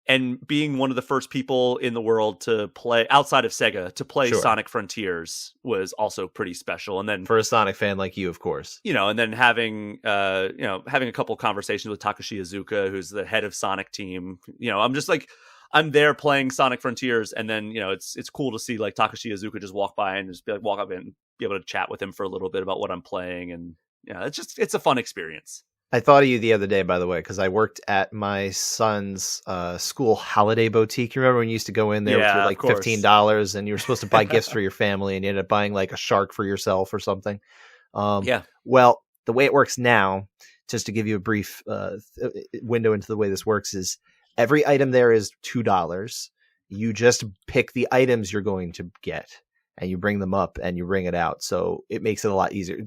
and being one of the first people in the world to play outside of Sega to play Sonic Frontiers was also pretty special. And then for a Sonic fan like you, of course, and then having a couple conversations with Takashi Iizuka, who's the head of Sonic Team. I'm just like, I'm there playing Sonic Frontiers, and then it's cool to see like Takashi Iizuka just walk by and just walk up and be able to chat with him for a little bit about what I'm playing, and it's a fun experience. I thought of you the other day, by the way, because I worked at my son's school holiday boutique. You remember when you used to go in there for like $15, and you were supposed to buy gifts for your family, and you ended up buying like a shark for yourself or something? Well, the way it works now, just to give you a brief window into the way this works, is every item there is $2. You just pick the items you're going to get, and you bring them up and you bring it out. So it makes it a lot easier.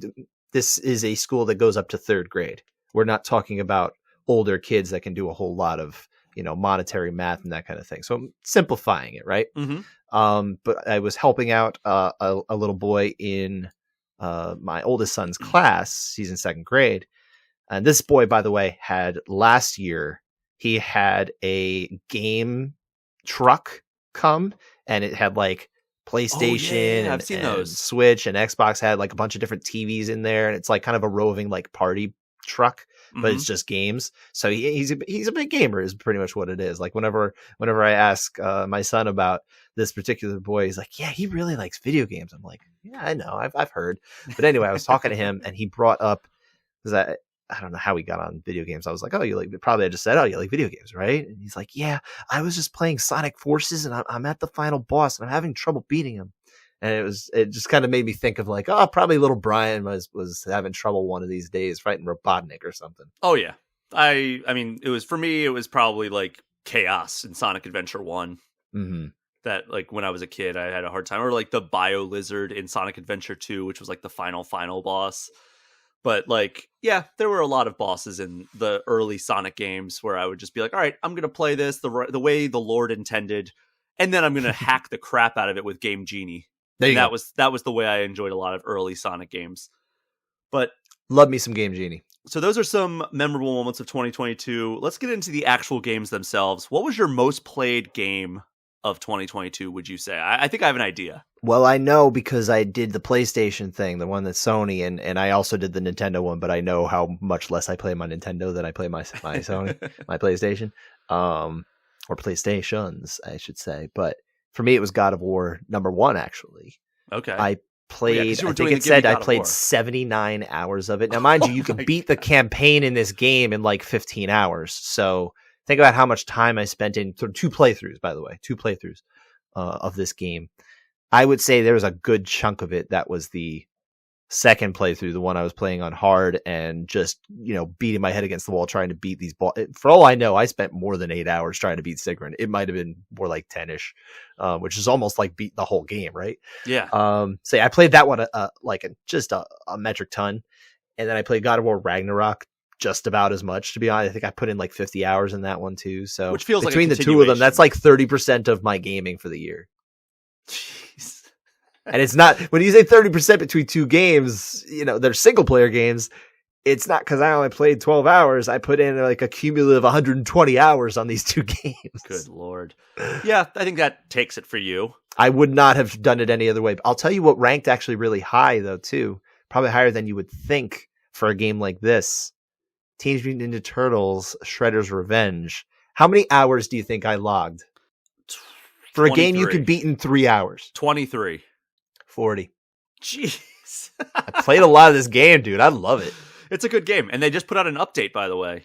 This is a school that goes up to 3rd grade. We're not talking about older kids that can do a whole lot of, monetary math and that kind of thing. So I'm simplifying it, right? Mm-hmm. But I was helping out a little boy in my oldest son's class. He's in 2nd grade. And this boy, by the way, had last year, he had a game truck come, and it had like PlayStation I've seen those. Switch and Xbox had like a bunch of different TVs in there, and it's like kind of a roving like party truck, but it's just games. So he's a big gamer is pretty much what it is. Like whenever I ask my son about this particular boy, he's like, yeah, he really likes video games. I'm like, yeah, I know, I've heard. But anyway, I was talking to him, and he brought up, because I don't know how we got on video games. I was like, oh, probably I just said, oh, you like video games, right? And he's like, yeah, I was just playing Sonic Forces and I'm at the final boss and I'm having trouble beating him. And it just kind of made me think of like, oh, probably little Brian was having trouble one of these days fighting Robotnik or something. Oh yeah. I mean, it was probably like Chaos in Sonic Adventure 1. Mm-hmm. That like when I was a kid, I had a hard time. Or like the Bio Lizard in Sonic Adventure 2, which was like the final boss. But like, yeah, there were a lot of bosses in the early Sonic games where I would just be like, all right, I'm going to play this the way the Lord intended. And then I'm going to hack the crap out of it with Game Genie. That was the way I enjoyed a lot of early Sonic games. But love me some Game Genie. So those are some memorable moments of 2022. Let's get into the actual games themselves. What was your most played game of 2022, would you say? I think I have an idea. Well, I know because I did the PlayStation thing, the one that's Sony, and I also did the Nintendo one, but I know how much less I play my Nintendo than I play my Sony, my PlayStation, or PlayStations, I should say. But for me, it was God of War #1, actually. Okay. I played, I think it said I played 79 hours of it. Now, mind you, you can beat the campaign in this game in like 15 hours. So think about how much time I spent in two playthroughs, by the way, of this game. I would say there was a good chunk of it that was the second playthrough, the one I was playing on hard and just, beating my head against the wall trying to beat these balls. For all I know, I spent more than 8 hours trying to beat Sigrun. It might have been more like 10-ish, which is almost like beat the whole game, right? Yeah. So yeah, I played that one just a metric ton. And then I played God of War Ragnarok just about as much, to be honest. I think I put in like 50 hours in that one too. So which feels between like the two of them, that's like 30% of my gaming for the year. Jeez. And it's not, when you say 30% between two games, they're single player games. It's not because I only played 12 hours. I put in like a cumulative 120 hours on these two games. Good Lord. Yeah, I think that takes it for you. I would not have done it any other way. I'll tell you what ranked actually really high though too. Probably higher than you would think for a game like this. Teenage Mutant Ninja Turtles Shredder's Revenge. How many hours do you think I logged? For a game you can beat in 3 hours. 23. 40. Jeez. I played a lot of this game, dude. I love it. It's a good game. And they just put out an update, by the way.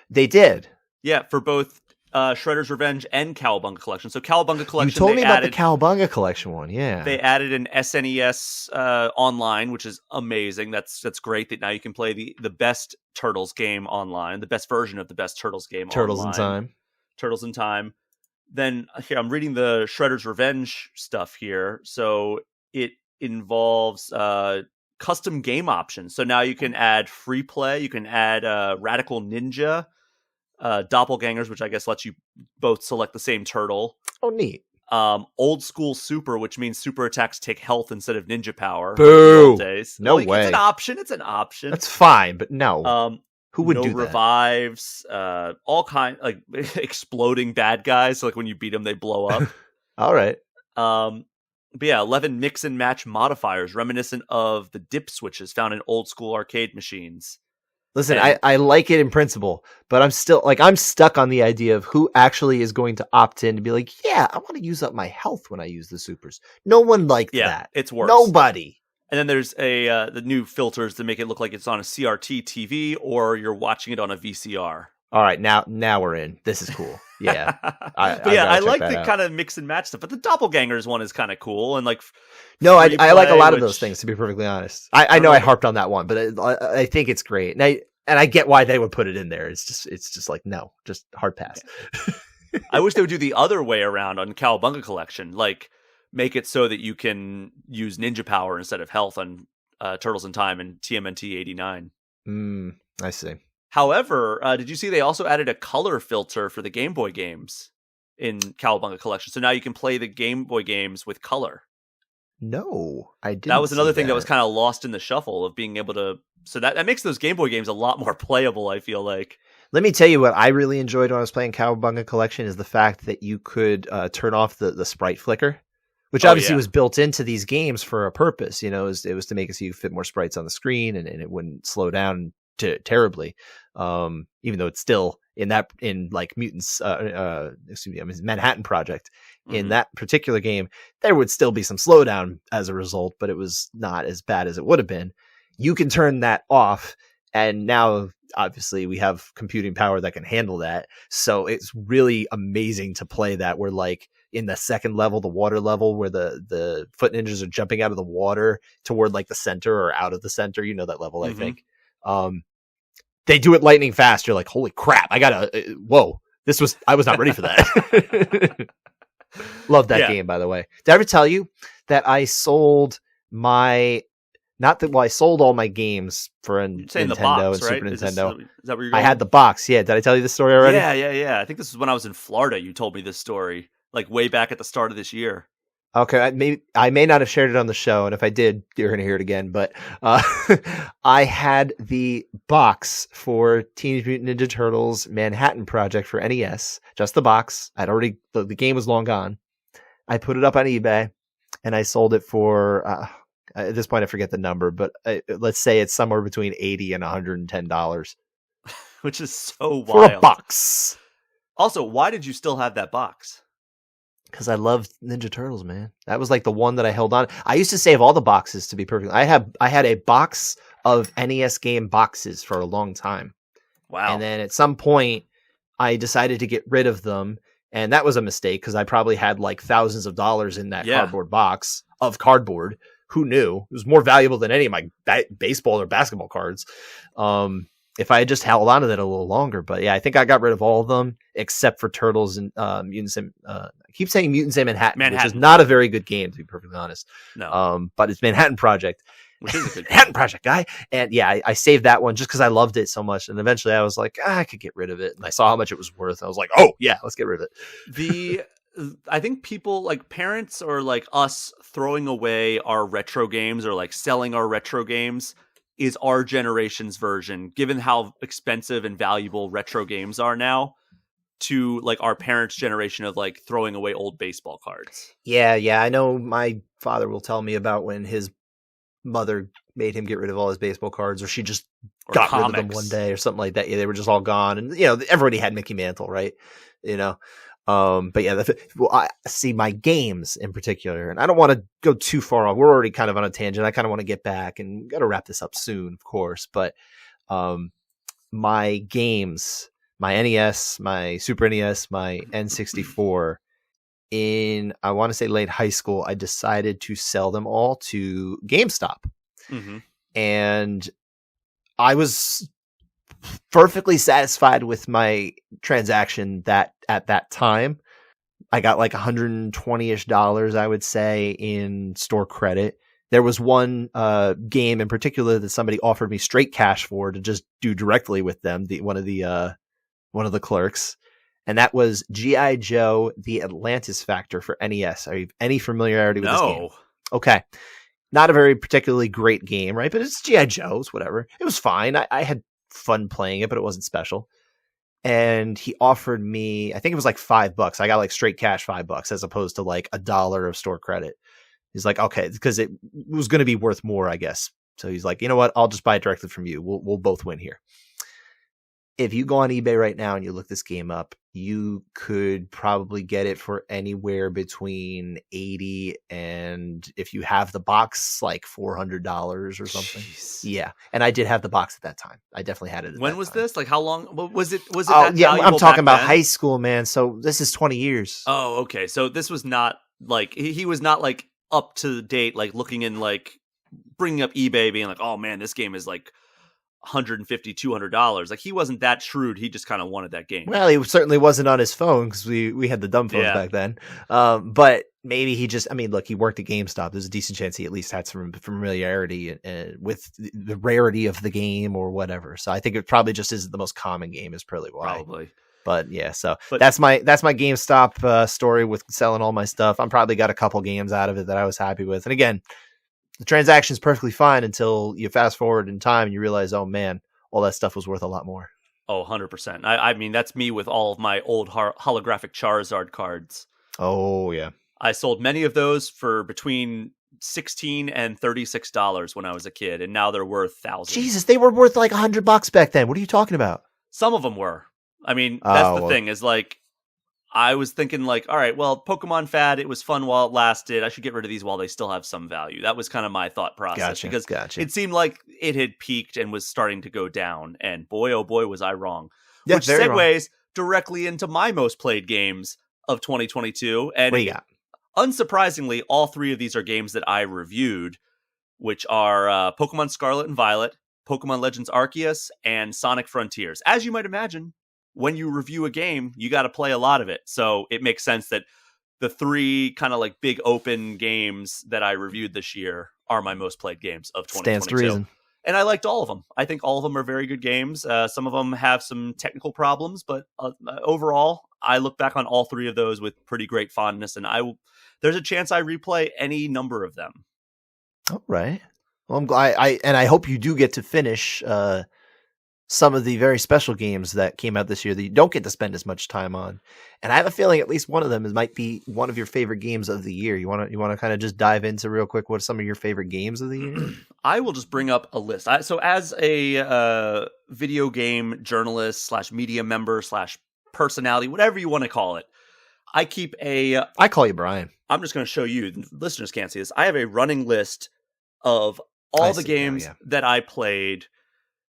They did. Yeah, for both Shredder's Revenge and Cowabunga Collection. So Cowabunga Collection, you told me about the Cowabunga Collection one, yeah. They added an SNES online, which is amazing. That's great that now you can play the best Turtles game online, the best version of the best Turtles game Turtles online. Turtles in Time. Then here, I'm reading the Shredder's Revenge stuff here. So it involves custom game options. So now you can add free play. You can add Radical Ninja, Doppelgangers, which I guess lets you both select the same turtle. Oh, neat. Old School Super, which means super attacks take health instead of ninja power. Boo! No way. It's an option. It's an option. That's fine, but no. Who would do that? Revives, all kind like exploding bad guys. So like when you beat them, they blow up. All right. But yeah, 11 mix and match modifiers reminiscent of the dip switches found in old school arcade machines. Listen, I like it in principle, but I'm still I'm stuck on the idea of who actually is going to opt in to be like, yeah, I want to use up my health when I use the supers. No one liked that. It's worse. Nobody. And then there's the new filters to make it look like it's on a CRT TV or you're watching it on a VCR. All right, now we're in. This is cool. Yeah. I like the kind of mix and match stuff, but the Doppelgangers one is kind of cool. And no, I like a lot of those things, to be perfectly honest. I know I harped on that one, but I think it's great. And I get why they would put it in there. It's just like, no, just hard pass. Yeah. I wish they would do the other way around on Cowabunga Collection. Like, make it so that you can use ninja power instead of health on Turtles in Time and TMNT 89. I see. However, did you see they also added a color filter for the Game Boy games in Cowabunga Collection? So now you can play the Game Boy games with color. No, I didn't. That was another thing that was kind of lost in the shuffle of being able to. So that makes those Game Boy games a lot more playable, I feel like. Let me tell you what I really enjoyed when I was playing Cowabunga Collection is the fact that you could turn off the sprite flicker. Which obviously was built into these games for a purpose, it was to make it so you fit more sprites on the screen and it wouldn't slow down terribly. Even though it's still in Mutants, Manhattan Project. Mm-hmm. In that particular game, there would still be some slowdown as a result, but it was not as bad as it would have been. You can turn that off And now, obviously, we have computing power that can handle that. So it's really amazing to play that. Where like in the second level, the water level, where the foot ninjas are jumping out of the water toward like the center or out of the center. You know that level, I think. They do it lightning fast. You're like, holy crap! Whoa! I was not ready for that. Love that game, by the way. Did I ever tell you that I sold I sold all my games for a Nintendo box, and right? Super Nintendo. Is that where you're I going? had the box. Yeah. Did I tell you this story already? Yeah. I think this is when I was in Florida. You told me this story, like way back at the start of this year. Okay, I may not have shared it on the show, and if I did, you're going to hear it again. But I had the box for Teenage Mutant Ninja Turtles Manhattan Project for NES, just the box. The game was long gone. I put it up on eBay, and I sold it for at this point I forget the number, but let's say it's somewhere between $80 and $110, which is so wild for a box. Also, why did you still have that box? Because I loved Ninja Turtles, man. That was like the one that I held on. I used to save all the boxes, to be perfect. I had a box of NES game boxes for a long time. Wow. And then at some point, I decided to get rid of them. And that was a mistake because I probably had like thousands of dollars in that cardboard box of cardboard. Who knew? It was more valuable than any of my baseball or basketball cards. If I had just held on to that a little longer. But yeah, I think I got rid of all of them except for Turtles and Mutants in I keep saying Mutants in Manhattan, which is not a very good game, to be perfectly honest. No. But it's Manhattan Project. Which is a good Manhattan Project guy. And yeah, I saved that one just because I loved it so much. And eventually I was like, I could get rid of it. And I saw how much it was worth. I was like, oh yeah, let's get rid of it. I think people like parents or like us throwing away our retro games or like selling our retro games is our generation's version, given how expensive and valuable retro games are now, to like our parents' generation of like throwing away old baseball cards. Yeah. I know my father will tell me about when his mother made him get rid of all his baseball cards, or she just got rid of them one day or something like that. Yeah, they were just all gone. And, everybody had Mickey Mantle, right? But yeah, I see my games in particular, and I don't want to go too far off. We're already kind of on a tangent. I kind of want to get back and got to wrap this up soon, of course. But my games, my NES, my Super NES, my N64, I want to say late high school, I decided to sell them all to GameStop. Mm-hmm. And I was perfectly satisfied with my transaction at that time. I got like $120-ish, I would say, in store credit. There was one game in particular that somebody offered me straight cash for to just do directly with them. One of the clerks, and that was G.I. Joe: The Atlantis Factor for NES. Are you any familiarity with this game? Okay. Not a very particularly great game, right? But it's G.I. Joe's, whatever. It was fine. I had fun playing it, but it wasn't special. And he offered me, I think it was like $5. I got like straight cash $5 as opposed to like $1 of store credit. He's like, okay, because it was going to be worth more, I guess. So he's like, you know what? I'll just buy it directly from you. We'll both win here. If you go on eBay right now and you look this game up, you could probably get it for anywhere between $80 and, if you have the box, like $400 or something. Jeez. Yeah, and I did have the box at that time. I definitely had it. When was this? Like, how long was it? Was it? Oh, that yeah, I'm valuable talking back about then? high school, man. So this is 20 years. Oh, okay. So this was not like he was not like up to date, like looking in, like bringing up eBay, being like, oh man, this game is like $150, $200. Like, he wasn't that shrewd. He just kind of wanted that game. Well, he certainly wasn't on his phone because we had the dumb phones back then. But maybe he just, I mean, look, he worked at GameStop. There's a decent chance he at least had some familiarity with the rarity of the game or whatever. So I think it probably just isn't the most common game is probably why. Probably. But yeah, so that's my GameStop story with selling all my stuff. I'm probably got a couple games out of it that I was happy with. And again, the transaction is perfectly fine until you fast forward in time and you realize, oh man, all that stuff was worth a lot more. Oh, 100%. I mean, that's me with all of my old holographic Charizard cards. Oh, yeah. I sold many of those for between $16 and $36 when I was a kid, and now they're worth thousands. Jesus, they were worth like $100 back then. What are you talking about? Some of them were. I mean, that's the thing is, like, I was thinking like, all right, well, Pokemon fad, it was fun while it lasted. I should get rid of these while they still have some value. That was kind of my thought process because it seemed like it had peaked and was starting to go down. And boy, oh boy, was I wrong. Yeah, which segues directly into my most played games of 2022. And what do you got? Unsurprisingly, all three of these are games that I reviewed, which are Pokemon Scarlet and Violet, Pokemon Legends Arceus, and Sonic Frontiers. As you might imagine, when you review a game, you got to play a lot of it. So it makes sense that the three kind of like big open games that I reviewed this year are my most played games of 2022. Stands to reason. And I liked all of them. I think all of them are very good games. Some of them have some technical problems, but overall, I look back on all three of those with pretty great fondness. And there's a chance I replay any number of them. All right. Well, I'm glad. I hope you do get to finish some of the very special games that came out this year that you don't get to spend as much time on. And I have a feeling at least one of them might be one of your favorite games of the year. You want to kind of just dive into real quick what are some of your favorite games of the year? I will just bring up a list. So as a video game journalist / media member / personality, whatever you want to call it, I keep I call you Brian. I'm just going to show you. The listeners can't see this. I have a running list of all the games that I played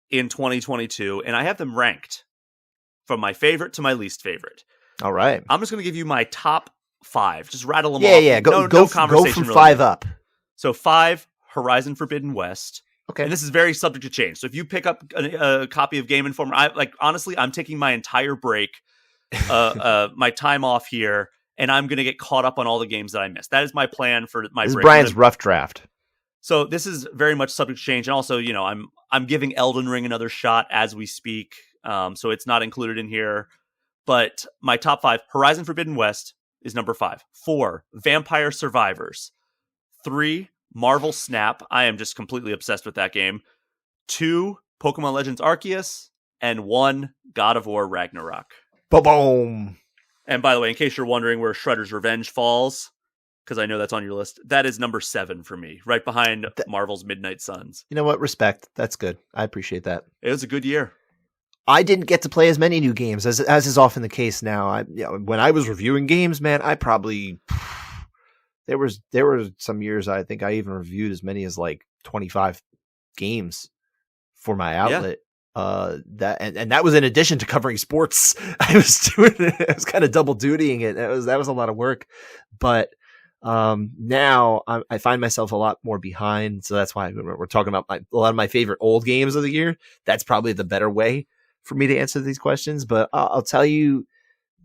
in 2022, and I have them ranked from my favorite to my least favorite. All right. I'm just going to give you my top 5. Just rattle them off. Yeah. Go from really 5 up. So 5, Horizon Forbidden West. Okay. And this is very subject to change. So if you pick up a copy of Game Informer, honestly, I'm taking my entire break, my time off here, and I'm going to get caught up on all the games that I missed. That is my plan for my break. This is Brian's rough draft. So this is very much subject to change. And also, I'm giving Elden Ring another shot as we speak. So it's not included in here. But my top 5, Horizon Forbidden West is number 5. 4, Vampire Survivors. 3, Marvel Snap. I am just completely obsessed with that game. 2, Pokemon Legends Arceus. And 1, God of War Ragnarok. Boom. And by the way, in case you're wondering where Shredder's Revenge falls, because I know that's on your list, that is number 7 for me, right behind Marvel's Midnight Suns. You know what? Respect. That's good. I appreciate that. It was a good year. I didn't get to play as many new games as is often the case now. When I was reviewing games, man, I probably there were some years I think I even reviewed as many as like 25 games for my outlet. That was in addition to covering sports. I was kind of double dutying it. That was a lot of work, but now I find myself a lot more behind. So that's why we're talking about a lot of my favorite old games of the year. That's probably the better way for me to answer these questions. But I'll tell you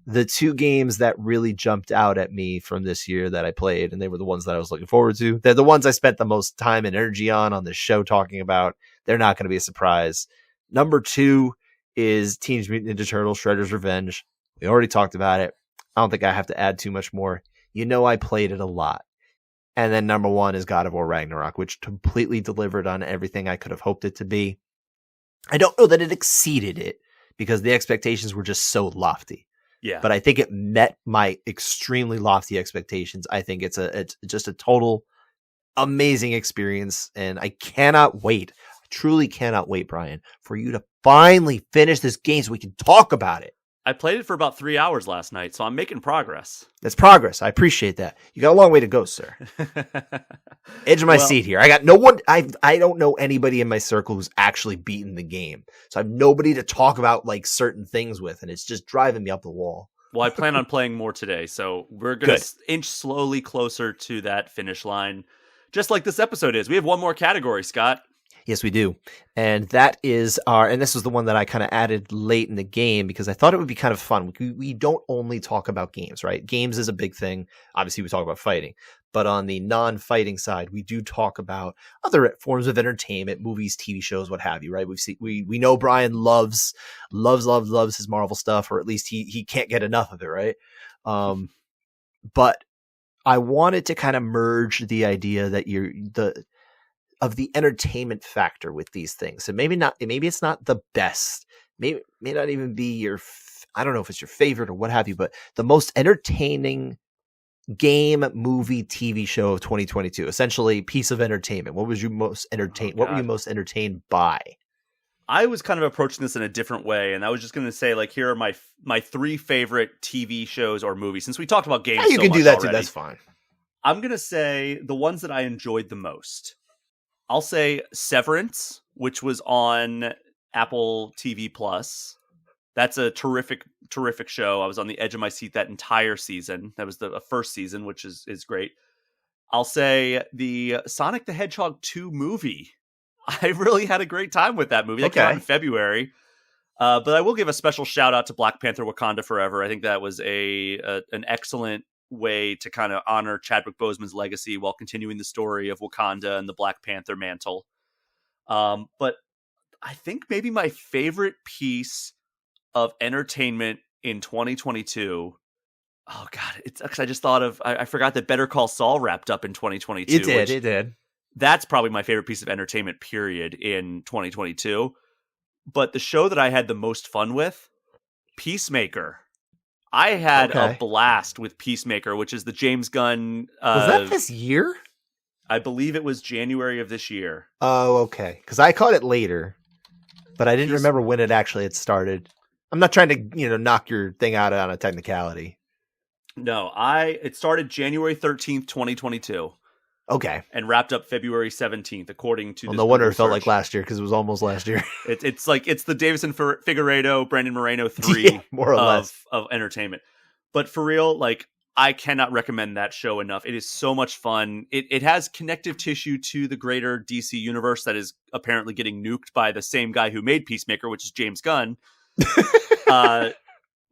the 2 games that really jumped out at me from this year that I played, and they were the ones that I was looking forward to. They're the ones I spent the most time and energy on this show talking about. They're not going to be a surprise. Number 2 is Teenage Mutant Ninja Turtles Shredder's Revenge. We already talked about it. I don't think I have to add too much more. I played it a lot. And then number 1 is God of War Ragnarok, which completely delivered on everything I could have hoped it to be. I don't know that it exceeded it because the expectations were just so lofty. Yeah. But I think it met my extremely lofty expectations. I think it's just a total amazing experience. And I cannot wait. I truly cannot wait, Brian, for you to finally finish this game so we can talk about it. I played it for about 3 hours last night, so I'm making progress. That's progress. I appreciate that. You got a long way to go, sir. Edge of my seat here. I got no one. I don't know anybody in my circle who's actually beaten the game, so I have nobody to talk about like certain things with, and it's just driving me up the wall. Well, I plan on playing more today, so we're going to inch slowly closer to that finish line, just like this episode is. We have one more category, Scott. Yes, we do. And that is and this was the one that I kind of added late in the game because I thought it would be kind of fun. We don't only talk about games, right? Games is a big thing. Obviously, we talk about fighting. But on the non-fighting side, we do talk about other forms of entertainment, movies, TV shows, what have you, right? We know Brian loves his Marvel stuff, or at least he can't get enough of it, right? But I wanted to kind of merge the idea that of the entertainment factor with these things. So maybe it's not the best, may not even be I don't know if it's your favorite or what have you, but the most entertaining game, movie, TV show of 2022, essentially piece of entertainment. What was you most entertained? What were you most entertained by? I was kind of approaching this in a different way, and I was just going to say, like, here are my 3 favorite TV shows or movies. Since we talked about games, You so can much do that already, too. That's fine. I'm going to say the ones that I enjoyed the most. I'll say Severance, which was on Apple TV Plus. That's a terrific show. I was on the edge of my seat that entire season. That was the first season, which is great. I'll say the Sonic the Hedgehog 2 movie. I really had a great time with that movie. That came out in February. But I will give a special shout out to Black Panther Wakanda Forever. I think that was an excellent way to kind of honor Chadwick Boseman's legacy while continuing the story of Wakanda and the Black Panther mantle. But I think maybe my favorite piece of entertainment in 2022. Oh God, it's actually, I just thought of, I forgot that Better Call Saul wrapped up in 2022. It did. That's probably my favorite piece of entertainment period in 2022. But the show that I had the most fun with, Peacemaker. I had a blast with Peacemaker, which is the James Gunn. Was that this year? I believe it was January of this year. Oh, okay. Because I caught it later, but I didn't remember when it actually had started. I'm not trying to, knock your thing out on a technicality. No, it started January 13th, 2022. Okay. And wrapped up February 17th, according to this. No wonder it felt like last year, because it was almost last year. It's the Davison Figueiredo, Brandon Moreno 3 more or less of entertainment. But for real, like, I cannot recommend that show enough. It is so much fun. It has connective tissue to the greater DC universe that is apparently getting nuked by the same guy who made Peacemaker, which is James Gunn.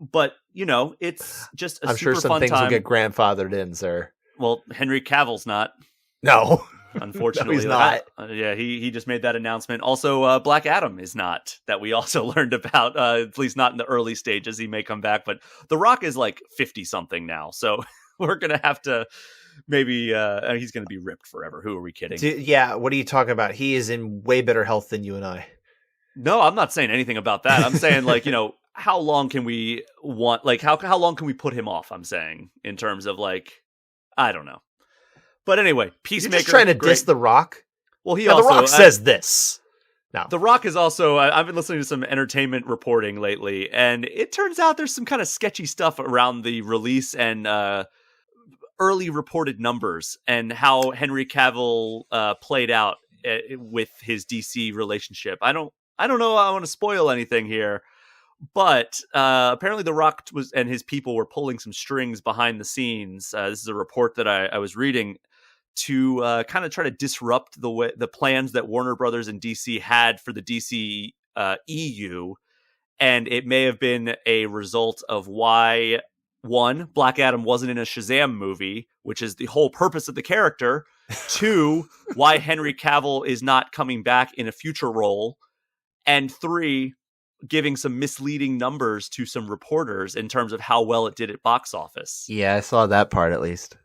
But, it's just a I'm super sure some fun things time. will get grandfathered in, sir. Well, Henry Cavill's not. No. Unfortunately. No, he's not. He just made that announcement. Also, Black Adam is not, that we also learned about, at least not in the early stages. He may come back, but The Rock is like 50-something now. So we're going to have to maybe, he's going to be ripped forever. Who are we kidding? Yeah, what are you talking about? He is in way better health than you and I. No, I'm not saying anything about that. I'm saying, like, how long can we how long can we put him off? I'm saying, in terms of, like, I don't know. But anyway, Peacemaker. You're just trying to diss The Rock? Well, The Rock says this. No. The Rock is also, I've been listening to some entertainment reporting lately, and it turns out there's some kind of sketchy stuff around the release and early reported numbers and how Henry Cavill played out with his DC relationship. I don't know. I want to spoil anything here. But apparently The Rock and his people were pulling some strings behind the scenes. This is a report that I was reading to kind of try to disrupt the plans that Warner Brothers and DC had for the DC EU. And it may have been a result of why, one, Black Adam wasn't in a Shazam movie, which is the whole purpose of the character. Two, why Henry Cavill is not coming back in a future role. And three, giving some misleading numbers to some reporters in terms of how well it did at box office. Yeah, I saw that part at least.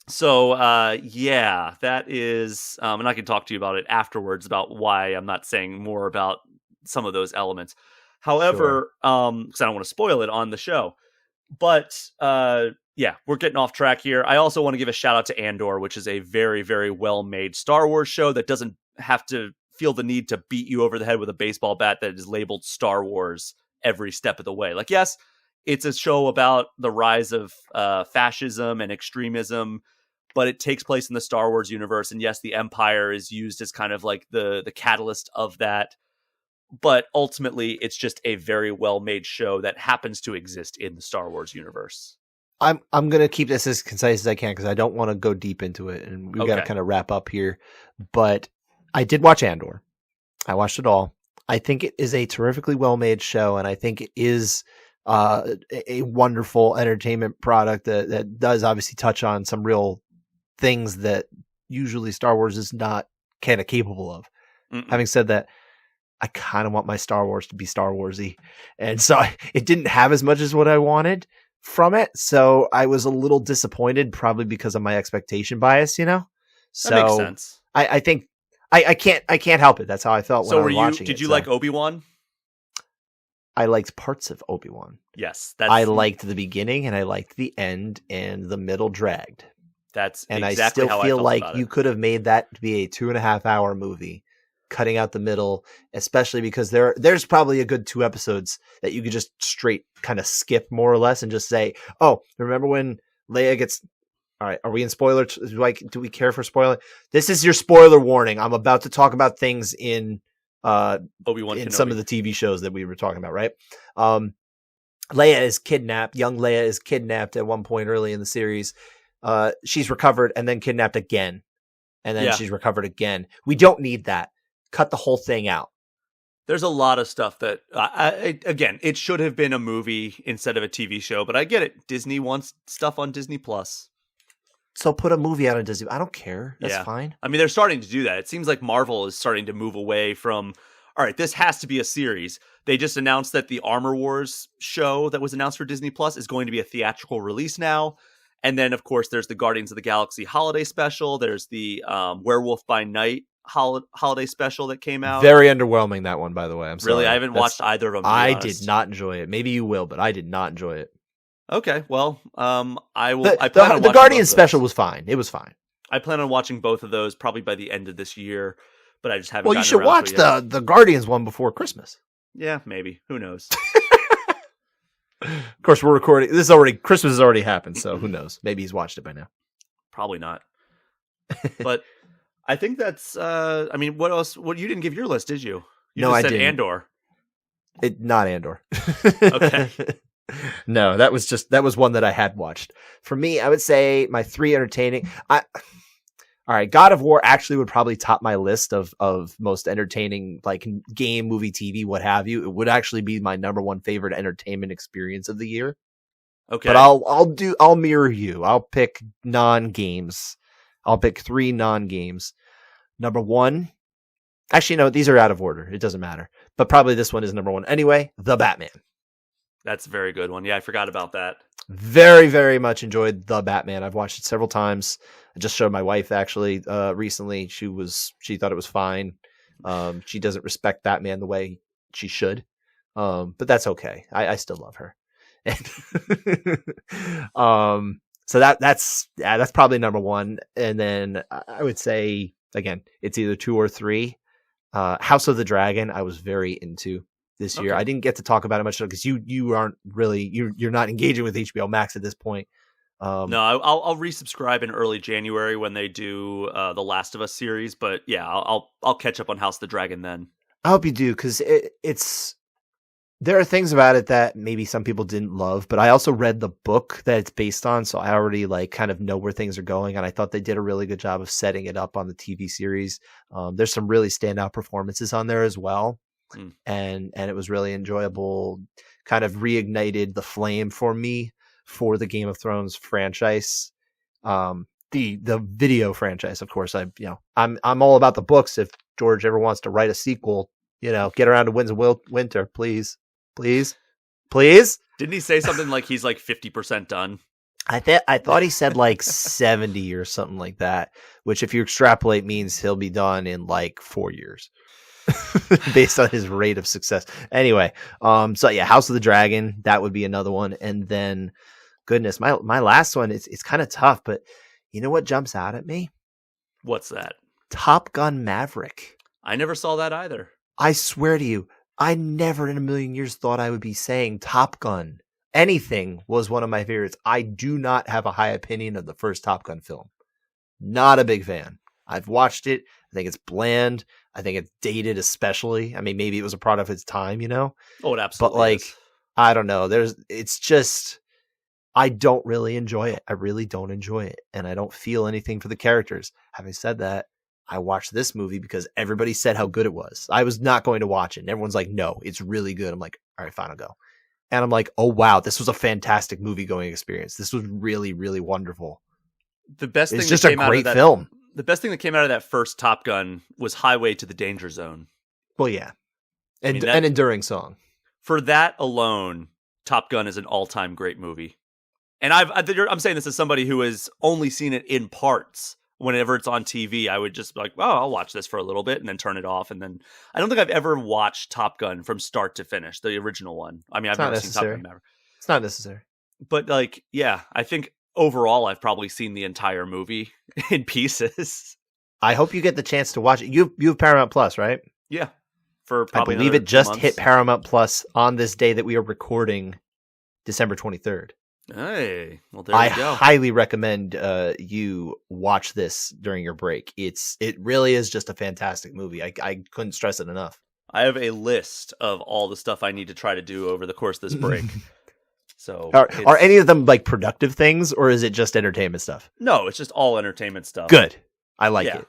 So, that is, and I can talk to you about it afterwards about why I'm not saying more about some of those elements. However, because I don't want to spoil it on the show. But, we're getting off track here. I also want to give a shout out to Andor, which is a very, very well-made Star Wars show that doesn't have to feel the need to beat you over the head with a baseball bat that is labeled Star Wars every step of the way. Like, yes, it's a show about the rise of fascism and extremism, but it takes place in the Star Wars universe. And yes, the Empire is used as kind of like the catalyst of that. But ultimately, it's just a very well-made show that happens to exist in the Star Wars universe. I'm going to keep this as concise as I can because I don't want to go deep into it. And we've got to kind of wrap up here. But I did watch Andor. I watched it all. I think it is a terrifically well-made show, and I think it is a wonderful entertainment product that does obviously touch on some real things that usually Star Wars is not kind of capable of. Having said that, I kind of want my Star Wars to be Star Warsy, and so it didn't have as much as what I wanted from it. So I was a little disappointed, probably because of my expectation bias. So that makes sense. I think. I can't help it. That's how I felt when I was watching it. Did you like Obi-Wan? I liked parts of Obi-Wan. Yes. I liked the beginning and I liked the end, and the middle dragged. That's and exactly how I felt feel like about you it. could have made that to be a 2.5 hour movie cutting out the middle, especially because there's probably a good 2 episodes that you could just straight kind of skip more or less and just say, oh, remember when Leia gets... All right, are we in spoiler? Do we care for spoiling? This is your spoiler warning. I'm about to talk about things in Obi-Wan in Kenobi. some of the TV shows that we were talking about, right? Leia is kidnapped. Young Leia is kidnapped at one point early in the series. She's recovered and then kidnapped again. And then she's recovered again. We don't need that. Cut the whole thing out. There's a lot of stuff that, again, it should have been a movie instead of a TV show, but I get it. Disney wants stuff on Disney Plus. So put a movie out on Disney. I don't care. That's fine. I mean, they're starting to do that. It seems like Marvel is starting to move away from, all right, this has to be a series. They just announced that the Armor Wars show that was announced for Disney Plus is going to be a theatrical release now. And then, of course, there's the Guardians of the Galaxy holiday special. There's the Werewolf by Night holiday special that came out. Very underwhelming, that one, by the way. I'm sorry. Really? I haven't watched either of them. I did not enjoy it. Maybe you will, but I did not enjoy it. Okay, well, I will. The Guardians special was fine. It was fine. I plan on watching both of those probably by the end of this year, but I just haven't. Well, you should watch the Guardians one before Christmas. Yeah, maybe. Who knows? Of course, we're recording. Christmas has already happened, so who knows? Maybe he's watched it by now. Probably not. But I think that's. I mean, what else? What you didn't give your list, did you? No, I didn't. Andor. Not Andor. Okay. No, that was one that I had watched. For me, I would say my 3 entertaining. All right, God of War actually would probably top my list of most entertaining, like game, movie, TV, what have you. It would actually be my number 1 favorite entertainment experience of the year. Okay, but I'll mirror you. I'll pick non-games. I'll pick 3 non-games. Number 1. Actually, no, these are out of order. It doesn't matter. But probably this one is number 1 anyway. The Batman. That's a very good one. Yeah, I forgot about that. Very, very much enjoyed The Batman. I've watched it several times. I just showed my wife actually recently. She thought it was fine. She doesn't respect Batman the way she should, but that's okay. I still love her. So that's probably number 1. And then I would say again, it's either 2 or 3. House of the Dragon, I was very into this year. I didn't get to talk about it much because you aren't really you're not engaging with HBO Max at this point. No, I'll resubscribe in early January when they do the Last of Us series. But yeah, I'll catch up on House of the Dragon then. I hope you do because it's there are things about it that maybe some people didn't love, but I also read the book that it's based on, so I already like kind of know where things are going, and I thought they did a really good job of setting it up on the TV series. There's some really standout performances on there as well. And it was really enjoyable, kind of reignited the flame for me for the Game of Thrones franchise. The video franchise, of course. I'm all about the books. If George ever wants to write a sequel, get around to Winds of Winter, please. Didn't he say something like he's like 50% done? I thought he said like 70 or something like that, which if you extrapolate means he'll be done in like 4 years. Based on his rate of success. Anyway, so yeah, House of the Dragon, that would be another one. And then, goodness, my last one, it's kind of tough, but you know what jumps out at me? What's that? Top Gun Maverick. I never saw that either. I swear to you, I never in a million years thought I would be saying Top Gun. Anything was one of my favorites. I do not have a high opinion of the first Top Gun film. Not a big fan. I've watched it. I think it's bland. I think it's dated, especially. I mean, maybe it was a product of its time, Oh, it absolutely. But like, is. I don't know. It's just, I don't really enjoy it. I really don't enjoy it, and I don't feel anything for the characters. Having said that, I watched this movie because everybody said how good it was. I was not going to watch it, and everyone's like, "No, it's really good." I'm like, "All right, fine, I'll go." And I'm like, "Oh wow, this was a fantastic movie going experience. This was really, really wonderful." The best thing it's just a great film. The best thing that came out of that first Top Gun was Highway to the Danger Zone. Well, yeah. And an enduring song. For that alone, Top Gun is an all-time great movie. And I'm saying this as somebody who has only seen it in parts. Whenever it's on TV, I would just be like, "Oh, I'll watch this for a little bit and then turn it off." And then I don't think I've ever watched Top Gun from start to finish, the original one. I mean, I've never seen Top Gun Maverick. It's not necessary. But like, yeah, I think overall, I've probably seen the entire movie in pieces. I hope you get the chance to watch it. You have Paramount Plus, right? Yeah. For I probably believe another it just 2 months. hit Paramount Plus on this day that we are recording, December 23rd. Hey, well, there I you go. highly recommend you watch this during your break. It really is just a fantastic movie. I couldn't stress it enough. I have a list of all the stuff I need to try to do over the course of this break. So Are any of them like productive things, or is it just entertainment stuff? No, it's just all entertainment stuff. Good. I like it.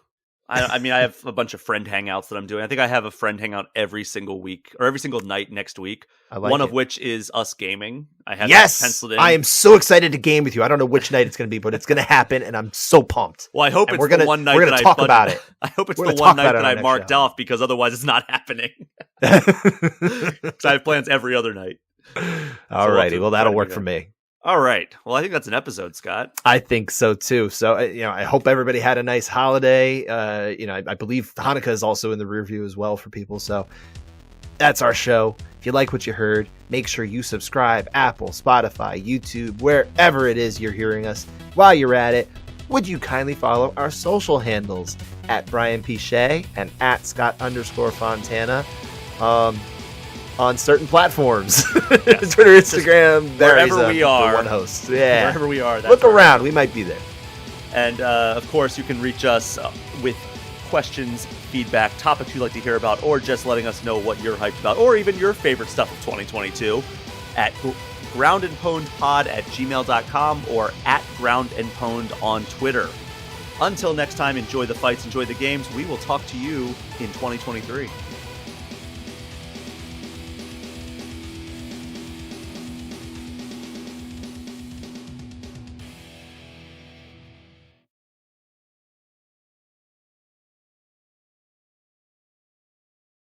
I mean, I have a bunch of friend hangouts that I'm doing. I think I have a friend hangout every single week or every single night next week. One of which is us gaming. I have that penciled in. I am so excited to game with you. I don't know which night it's going to be, but it's going to happen, and I'm so pumped. Well, I hope and it's the one night that I talk about it. I hope it's the one night that I marked off, because otherwise it's not happening. Because I have plans every other night. All righty. Well, that'll work for me. All right. Well, I think that's an episode, Scott. I think so too. So, I hope everybody had a nice holiday. I believe Hanukkah is also in the rear view as well for people. So that's our show. If you like what you heard, make sure you subscribe, Apple, Spotify, YouTube, wherever it is you're hearing us. While you're at it, would you kindly follow our social handles at Brian P. Shea and at Scott_Fontana. On certain platforms, yes. Twitter, Instagram, wherever we are, one host. Yeah, wherever we are. Look around; we might be there. And of course, you can reach us with questions, feedback, topics you'd like to hear about, or just letting us know what you're hyped about, or even your favorite stuff of 2022 at groundandpwnedpod@gmail.com or at groundandpwned on Twitter. Until next time, enjoy the fights, enjoy the games. We will talk to you in 2023.